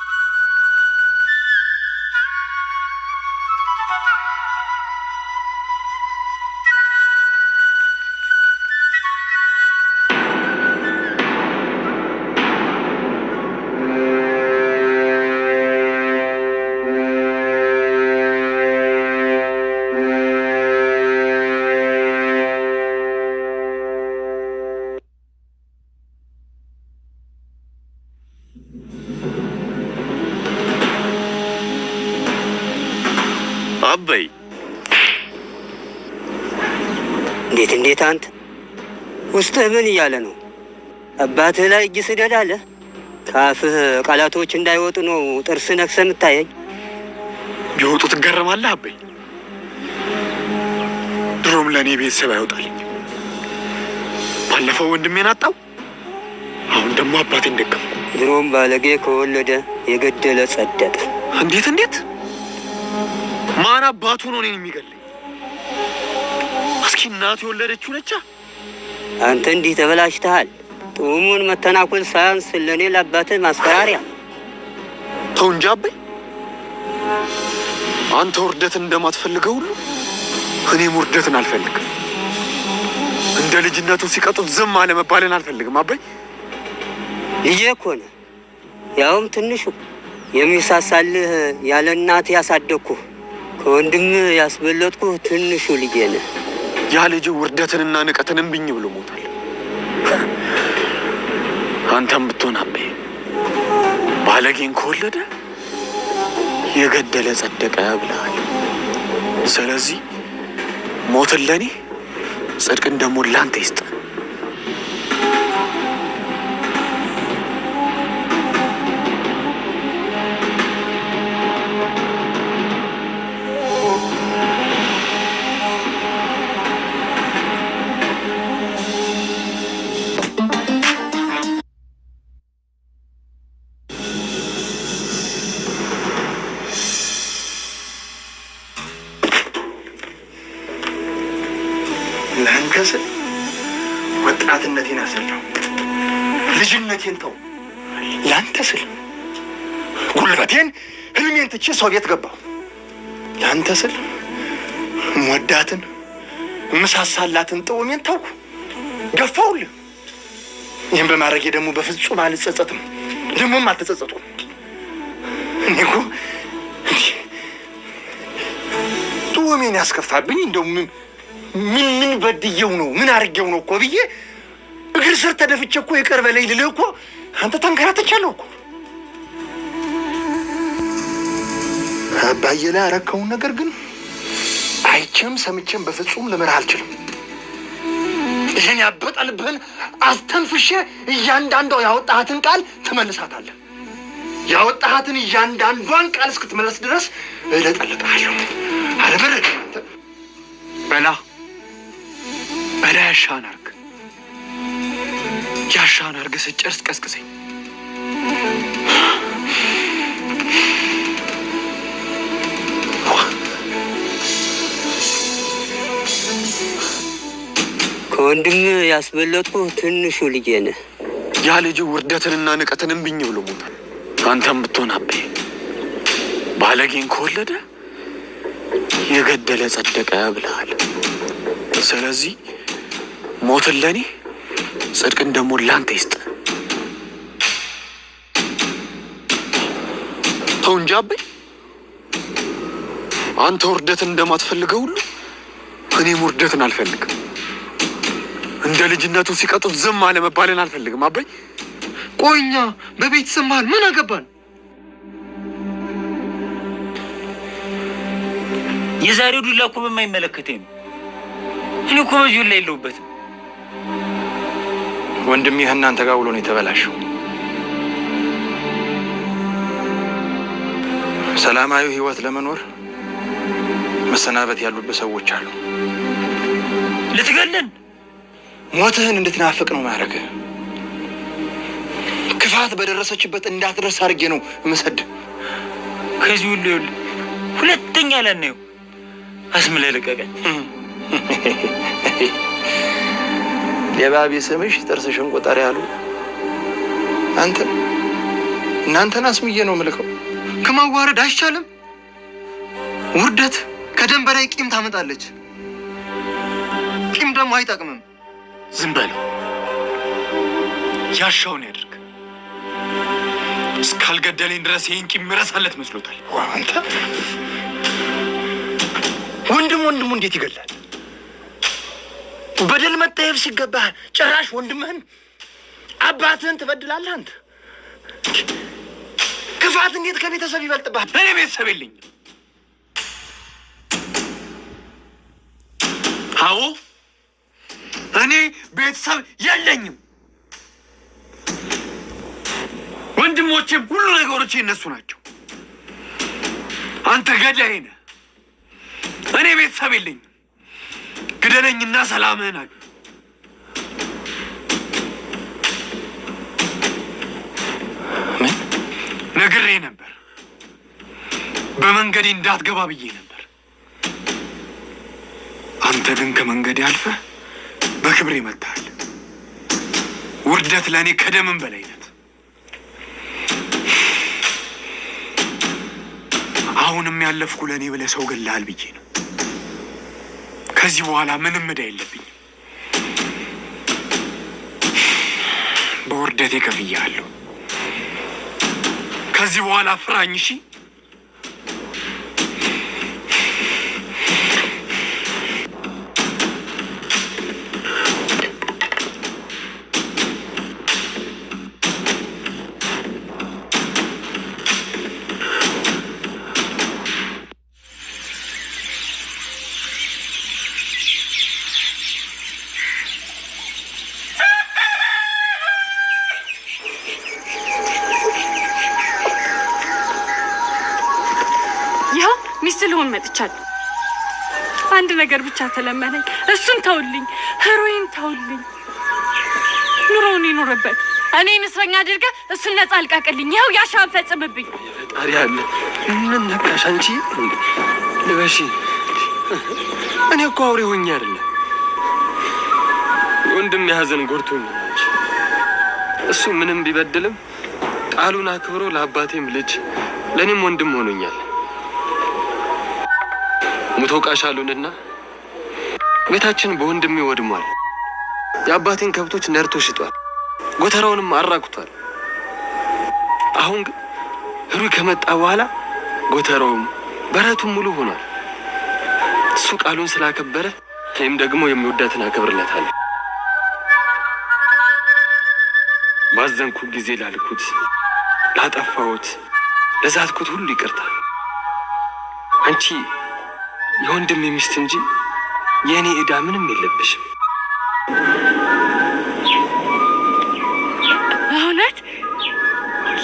አበይ እንዴት አንተ ውስጥህ ምን እያለ ነው? አባትህ ላይ እጅ ስደድ አለ? ከአፍህ ቃላቶች እንዳይወጡ ነው ጥርስ ነክሰህ የምታየኝ? ቢወጡ ትገረማለህ አበይ። ድሮም ለእኔ ቤተሰብ አይወጣልኝ። ባለፈው ወንድሜን አጣው፣ አሁን ደግሞ አባቴን ደገምኩ። ድሮም ባለጌ ከወለደ የገደለ ጸደቀ። እንዴት ማን አባቱ ነው እኔን የሚገለኝ? እስኪ እናት የወለደችው ነቻ። አንተ እንዲህ ተበላሽተሃል። ጡሙን መተናኮል ሳያንስ ለእኔ ለአባትህ ማስፈራሪያ። ተው እንጂ አበይ፣ አንተ ውርደትን እንደማትፈልገው ሁሉ እኔም ውርደትን አልፈልግም። እንደ ልጅነቱ ሲቀጡት ዝም አለመባልን አልፈልግም አበይ። ልጄ እኮ ነህ፣ ያውም ትንሹ የሚሳሳልህ ያለ እናት ያሳደግኩህ ከወንድም ያስበለጥኩ ትንሹ ልጄ ነህ። ያ ልጅ ውርደትንና ንቀትን እምቢኝ ብሎ ሞታል። አንተም ብትሆን አበይ ባለጌን ከወለደ የገደለ ጸደቀ ብለሃል። ስለዚህ ሞትን ለኔ ጽድቅን ደግሞ ላንተ ይስጥ። ለአንተ ስል ወጣትነቴን አሰራው፣ ልጅነቴን ተው። ለአንተ ስል ጉልበቴን፣ ህልሜን ትቼ ሰው ቤት ገባሁ። ለአንተ ስል ወዳትን ምሳሳላትን ጥውሜን ተውኩ፣ ገፋውልህ። ይህን በማድረጌ ደግሞ በፍጹም አልጸጸትም፣ ደግሞም አልተጸጸቱም። እኔ እኮ ጥውሜን ያስከፋብኝ እንደው ምን በድየው ነው? ምን አርጌው ነው እኮ ብዬ እግር ስር ተደፍቼ እኮ ይቅር በለኝ ልልህ እኮ አንተ ተንከራተቻለሁ እኮ። አባዬ ላይ ያረከውን ነገር ግን አይቼም ሰምቼም በፍጹም ልምርህ አልችልም። ይህን ያበጠ ልብህን አስተንፍሼ እያንዳንዷ ያወጣሃትን ቃል ትመልሳታለህ። ያወጣሃትን እያንዳንዷን ቃል እስክትመለስ ድረስ እለጠልጥሃለሁ። አለበለዚያ አንተ በላ ያሻህን አድርግ። ያሻህን አድርግ። ስጨርስ ቀስቅሰኝ። ከወንድም ያስበለጥኩ ትንሹ ልጄ ነህ። ያ ልጅ ውርደትንና ንቀትን እምቢኝ ብሎ ሞታል። አንተም ብትሆን አበይ ባለጌን ከወለደ የገደለ ጸደቀ ብለሃል። ስለዚህ ሞትን ለኔ ጽድቅን ደግሞ ላንተ ይስጥ። ተው እንጂ አበይ፣ አንተ ውርደትን እንደማትፈልገው ሁሉ እኔም ውርደትን አልፈልግም። እንደ ልጅነቱ ሲቀጡት ዝም አለ መባልን አልፈልግም። አባይ ቆይኛ በቤተሰብ መሀል ምን አገባን? የዛሬው ዱላ እኮ በማይመለከተኝ ነው። እኔ እኮ በዚሁ ላይ የለሁበትም። ወንድም ይህ እናንተ ጋር ውሎ ነው የተበላሸው። ሰላማዊ ህይወት ለመኖር መሰናበት ያሉበት ሰዎች አሉ። ልትገለን ሞትህን እንድትናፍቅ ነው ማድረግ። ክፋት በደረሰችበት እንዳትደርስ አድርጌ ነው መሰድ። ከዚህ ሁሉ ይኸውልህ ሁለተኛ ላናየው አስምለህ ልቀቀኝ። የባቢ ስምሽ ጥርስሽን ቁጠር ያሉ እናንተን አስምዬ ነው ምልከው። ከማዋረድ አይቻልም? ውርደት ከደም በላይ ቂም ታመጣለች። ቂም ደግሞ አይጠቅምም። ዝም በለው፣ ያሻውን ያድርግ። እስካልገደለኝ ድረስ ይህን ቂም ምረሳለት መስሎታል። አንተ ወንድሙ እንዴት ይገላል? በደል መጠየፍ ሲገባህ ጭራሽ ወንድምህን አባትህን ትበድላለህ። አንተ ክፋት እንዴት ከቤተሰብ ይበልጥብሃል? እኔ ቤተሰብ የለኝም። አዎ እኔ ቤተሰብ የለኝም። ወንድሞቼም ሁሉ ነገሮች የነሱ ናቸው። አንተ ገዳይ ነህ። እኔ ቤተሰብ የለኝም። ግደለኝና ሰላምህን አግኝ። ምን ነግሬ ነበር። በመንገዴ እንዳትገባ ብዬ ነበር። አንተ ግን ከመንገዴ አልፈህ በክብሬ መጥተሃል። ውርደት ለእኔ ከደምም በላይ ናት። አሁንም ያለፍኩ ለእኔ ብለህ ሰው ገለሃል ብዬ ነው። ከዚህ በኋላ ምንም ዕዳ የለብኝም። በውርደቴ ከፍያለሁ። ከዚህ በኋላ ፍራኝ። እሺ? ሚስት ልሆን መጥቻለሁ። አንድ ነገር ብቻ ተለመነኝ። እሱን ተውልኝ፣ ህሮይን ተውልኝ። ኑሮውን ይኖርበት። እኔን እስረኛ አድርገህ እሱን ነፃ አልቃቅልኝ። ይኸው ያሻን ፈጽምብኝ። ፈጣሪ አለ። ምን ነካሽ አንቺ? ልበሺ። እኔ እኮ አውሬ ሆኜ አይደለም። ወንድም የሀዘን ጎርቶኝ ነው። እሱ ምንም ቢበድልም ቃሉን አክብሮ ለአባቴም ልጅ ለእኔም ወንድም ሆኖኛል። ሙቶ ቃሻሉንና ቤታችን በወንድሜ ወድሟል። የአባቴን ከብቶች ነርቶ ሽጧል። ጎተራውንም አራቁቷል። አሁን ግን ህሩይ ከመጣ በኋላ ጎተራውም በረቱም ሙሉ ሆኗል። እሱ ቃሉን ስላከበረ እኔም ደግሞ የሚወዳትን አከብርለታለሁ። ባዘንኩ ጊዜ ላልኩት፣ ላጠፋሁት፣ ለዛትኩት ሁሉ ይቅርታ። አንቺ የወንድሜ ሚስት እንጂ የእኔ ዕዳ ምንም የለብሽም። እውነት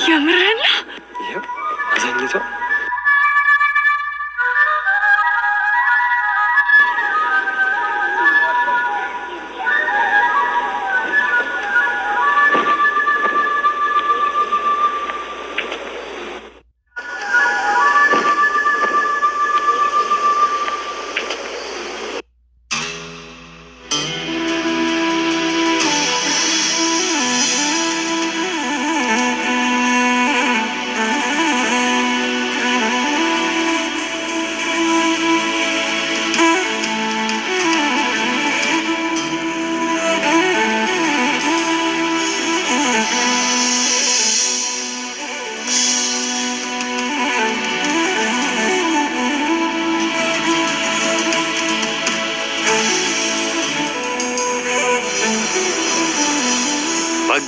የምርህን ነው? ይኸው አዛኝቷ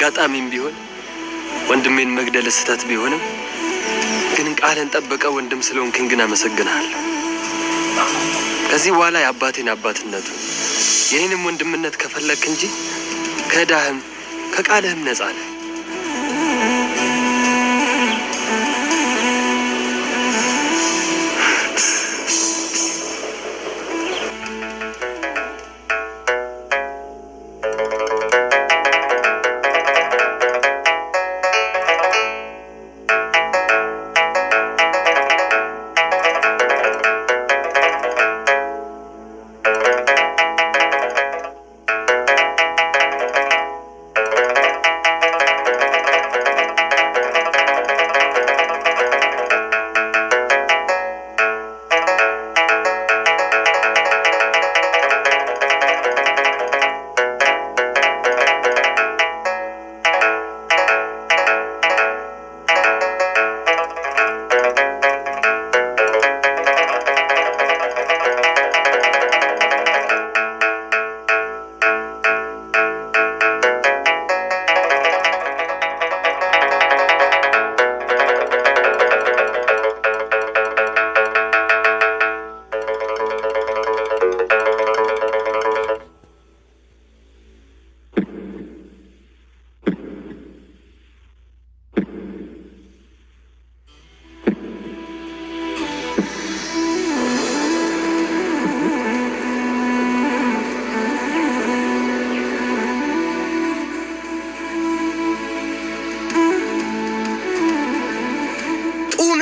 አጋጣሚም ቢሆን ወንድሜን መግደል ስህተት ቢሆንም ግን ቃልን ጠበቀ ወንድም ስለሆንክኝ ግን አመሰግናለሁ። ከዚህ በኋላ የአባቴን አባትነቱ የኔንም ወንድምነት ከፈለክ እንጂ ከዳህም ከቃልህም ነፃ ነህ።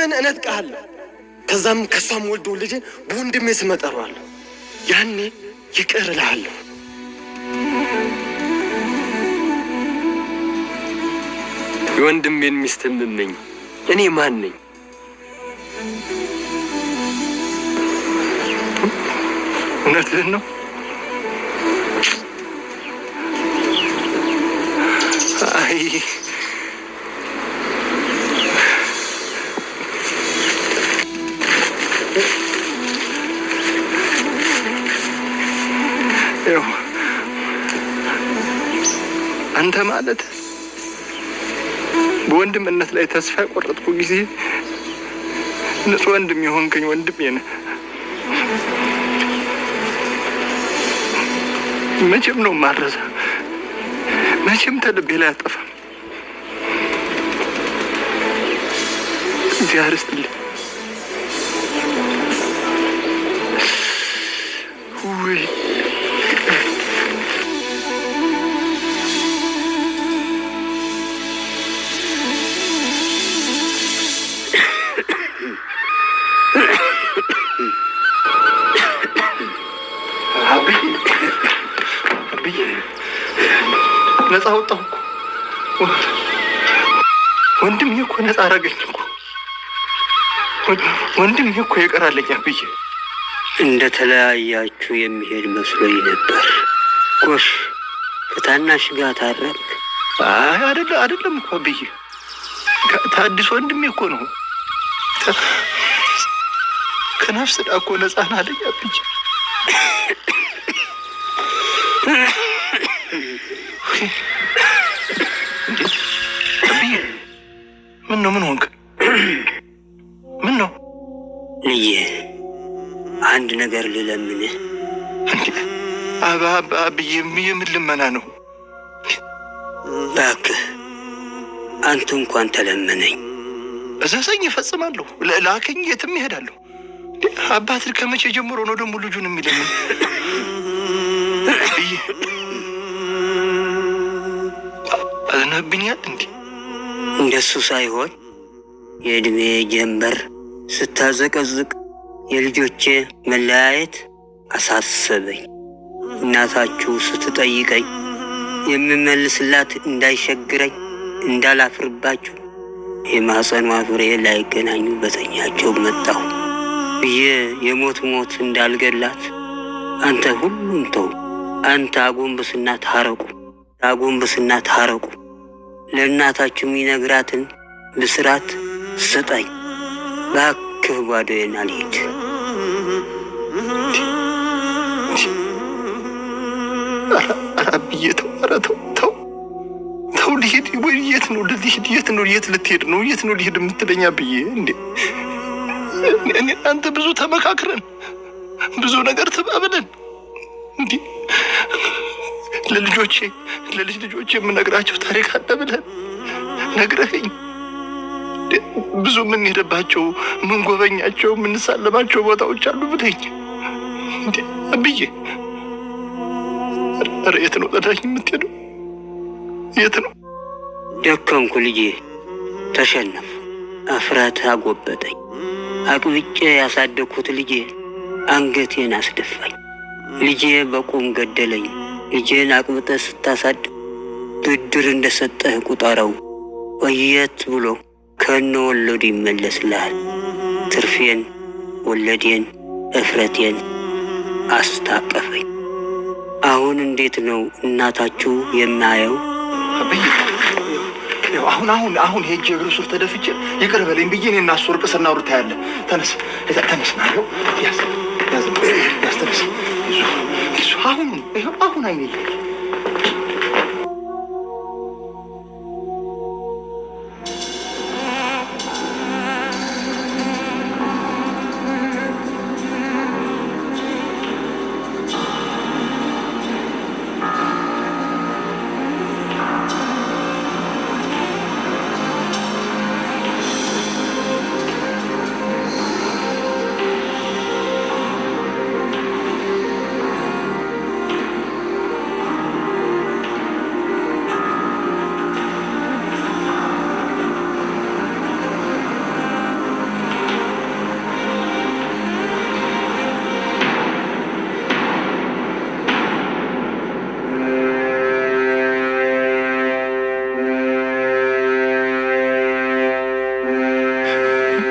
ጡምን እነጥቃለሁ። ከዛም ከሷም ወልዶ ልጅን በወንድሜ ስም እጠራዋለሁ። ያኔ ይቅር እልሃለሁ። የወንድሜን ሚስት የምመኝ እኔ ማን ነኝ? እውነትህን ነው። አይ አንተ ማለት በወንድምነት ላይ ተስፋ የቆረጥኩ ጊዜ ንጹህ ወንድም የሆንከኝ ወንድሜ ነህ። መቼም ነው ማረሳ፣ መቼም ተልቤ ላይ አጠፋም። እግዚአብሔር ይስጥልኝ። ውይ ነፃ ወጣሁ እኮ ወንድሜ እኮ ነፃ አደረገኝ እኮ ወንድሜ እኮ ይቀራለኝ አብዬ። እንደተለያያችሁ የሚሄድ መስሎኝ ነበር። ጎሽ ከታናሽ ጋር ታረቅ? አይ አይደለም እኮ አብዬ፣ ታዲስ ወንድሜ እኮ ነው። ከነፍስ ዕዳ እኮ ነፃ ናለኝ አብዬ። ምን ነው? ምን ሆንክ? ምን ነው? ልዬ አንድ ነገር ልለምንህ። አብዬ የምን ልመና ነው? እባክህ አንተ እንኳን ተለመነኝ። እዘዘኝ፣ እፈጽማለሁ። ላከኝ፣ የትም ይሄዳለሁ። አባት ከመቼ ጀምሮ ነው ደግሞ ልጁን የሚለምን? አዝነብኛል እንዴ? እንደሱ ሳይሆን የእድሜ ጀንበር ስታዘቀዝቅ የልጆቼ መለያየት አሳሰበኝ። እናታችሁ ስትጠይቀኝ የምመልስላት እንዳይሸግረኝ እንዳላፍርባችሁ የማህፀኗ ፍሬ ላይገናኙ በተኛቸው መጣሁ ብዬ የሞት ሞት እንዳልገላት አንተ ሁሉም ተው። አንተ አጎንብስና ታረቁ፣ አጎንብስና ታረቁ። ለእናታችሁ የሚነግራትን ብስራት ስጠኝ እባክህ። ጓዶዬን አልሄድ። አብዬ ተው፣ ኧረ ተው ተው ተው ልሄድ ወይ የት ነው ልሄድ? የት ነው የት ልትሄድ ነው? የት ነው ልሄድ የምትለኝ አብዬ? እንዴ እኔ አንተ ብዙ ተመካክረን ብዙ ነገር ተባብለን እንዴ ለልጅ ልጆቼ የምነግራቸው ታሪክ አለ ብለን ነግረኸኝ ብዙ የምንሄድባቸው የምንጎበኛቸው የምንሳለማቸው ቦታዎች አሉ ብለኝ እንዴ አብዬ፣ ኧረ የት ነው ጠዳኝ የምትሄደው? የት ነው? ደከምኩ ልጄ፣ ተሸነፉ። አፍራት አጎበጠኝ። አቅብጬ ያሳደግኩት ልጄ አንገቴን አስደፋኝ። ልጄ በቁም ገደለኝ። ልጄን አቅብጠ ስታሳድ ብድር እንደሰጠህ ቁጠረው። ቆየት ብሎ ከነ ወለዱ ይመለስልሃል። ትርፌን፣ ወለዴን፣ እፍረቴን አስታቀፈኝ። አሁን እንዴት ነው እናታችሁ የማየው? አሁን ሄጄ እግሩ ስር ተደፍቼ ይቅር በለኝ ብዬ እኔ እና እሱ እርቅ ስናወራ ታያለህ። ተነስ ናየው ያዝ ተነስ። አሁን አይኔ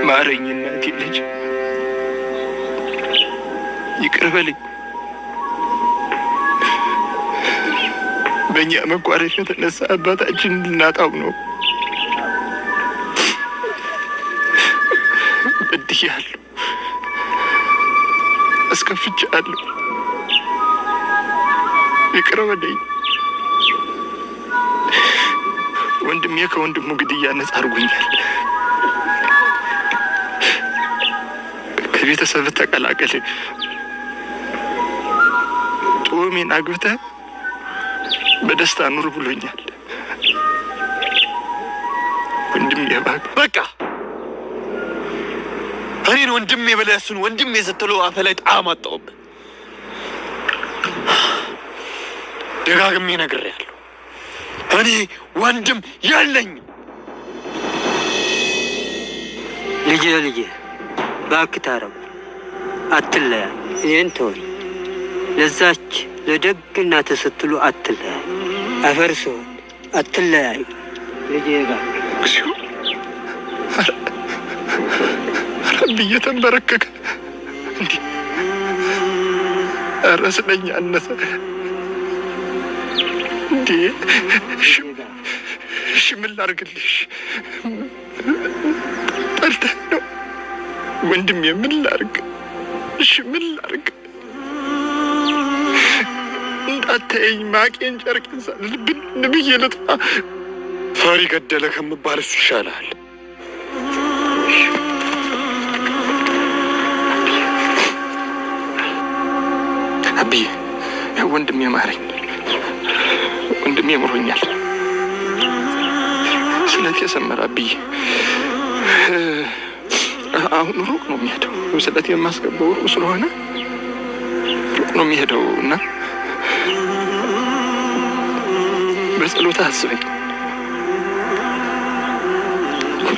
ማረኝ እናቴ ልጅ፣ ይቅር በለኝ። በእኛ መቋረጥ የተነሳ አባታችን ልናጣው ነው። በድያለሁ፣ አስከፍቻለሁ። ይቅር በለኝ። ወንድሜ ከወንድሙ ግድያ ነጻ አድርጎኛል። ከቤተሰብ ተቀላቀል፣ ጦሜን አግብተህ በደስታ ኑር ብሎኛል ወንድሜ። በቃ እኔን ወንድሜ ብለህ እሱን ወንድሜ ስትለው አፈ ላይ ጣዕም አጣሁብህ። ደጋግሜ ነግሬሃለሁ፣ እኔ ወንድም የለኝም። ልጄ እባክህ ታረቁ፣ አትለያዩ። እኔን ተወኝ። ለዛች ለደግ እናትህ ስትሉ አትለያዩ። አፈር ስሆን አትለያዩ። ልጄ እባክህ ብዬ ተንበረከከ። እንዲህ ኧረ ስለኛ አነሰ እንዴ! እሺ ምን ላድርግልሽ? ጠልተህ ነው ወንድሜ? ምን ላድርግ? እሺ ምን ላድርግ? እንዳታየኝ ማቄን ጨርቄን ሳልልብን ብዬ ልጥፋ? ፈሪ ገደለ ከምባል እሱ ይሻላል። አብዬ ወንድሜ ማረኝ፣ ወንድሜ ምሮኛል። ስለት የሰመረ አብዬ አሁን ሩቅ ነው የሚሄደው። ስለት የማስገባው ሩቅ ስለሆነ ሩቅ ነው የሚሄደው እና በጸሎት አስበኝ።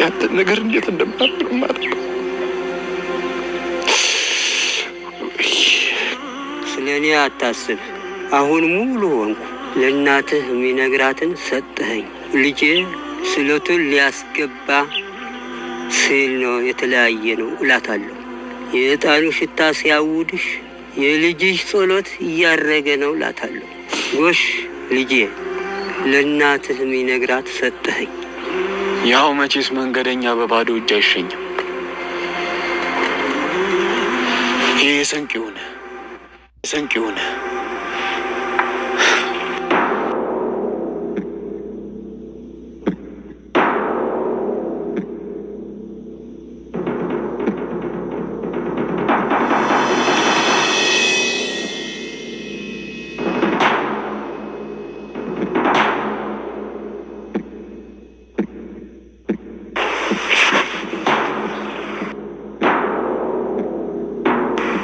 ያንተን ነገር እንዴት እንደማደርግ ማድረግ ስለ እኔ አታስብ። አሁን ሙሉ ሆንኩ። ለእናትህ የሚነግራትን ሰጠኸኝ። ልጄ ስለቱን ሊያስገባ ሲል ነው የተለያየ ነው እላታለሁ። የዕጣኑ ሽታ ሲያውድሽ የልጅሽ ጸሎት እያረገ ነው እላታለሁ። ጎሽ ልጄ፣ ለእናትህ የሚነግራት ሰጠኸኝ። ያው መቼስ መንገደኛ በባዶ እጅ አይሸኝም። ይሄ የሰንቅ ይሁን።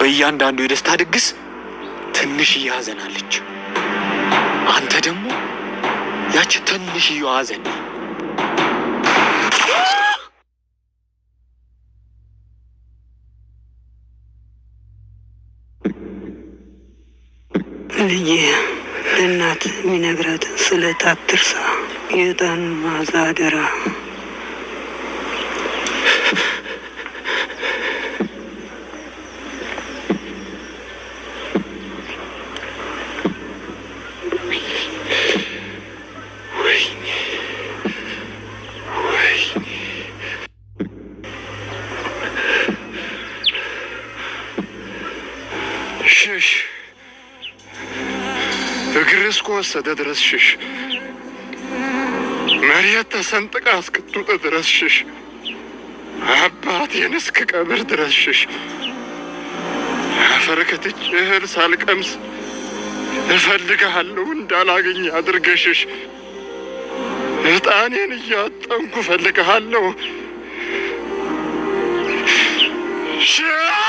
በእያንዳንዱ የደስታ ድግስ ትንሽዬ ሐዘን አለች። አንተ ደግሞ ያቺ ትንሽዬ ሐዘን ነህ። ልጄ ለእናት የሚነግራት ስለት አትርሳ። የዕጣን መዓዛ አደራ። ሽሽ እግር እስከወሰደ ድረስ ሽሽ። መሬት ተሰንጥቃ እስክትውጥ ድረስ ሽሽ። አባቴን እስክቀብር ድረስ ሽሽ። አፈር ከትቼ እህል ሳልቀምስ እፈልግሃለሁ እንዳላገኝ አድርገህ ሽሽ። ዕጣኔን እያጠንኩ እፈልግሃለሁ። ሽሽ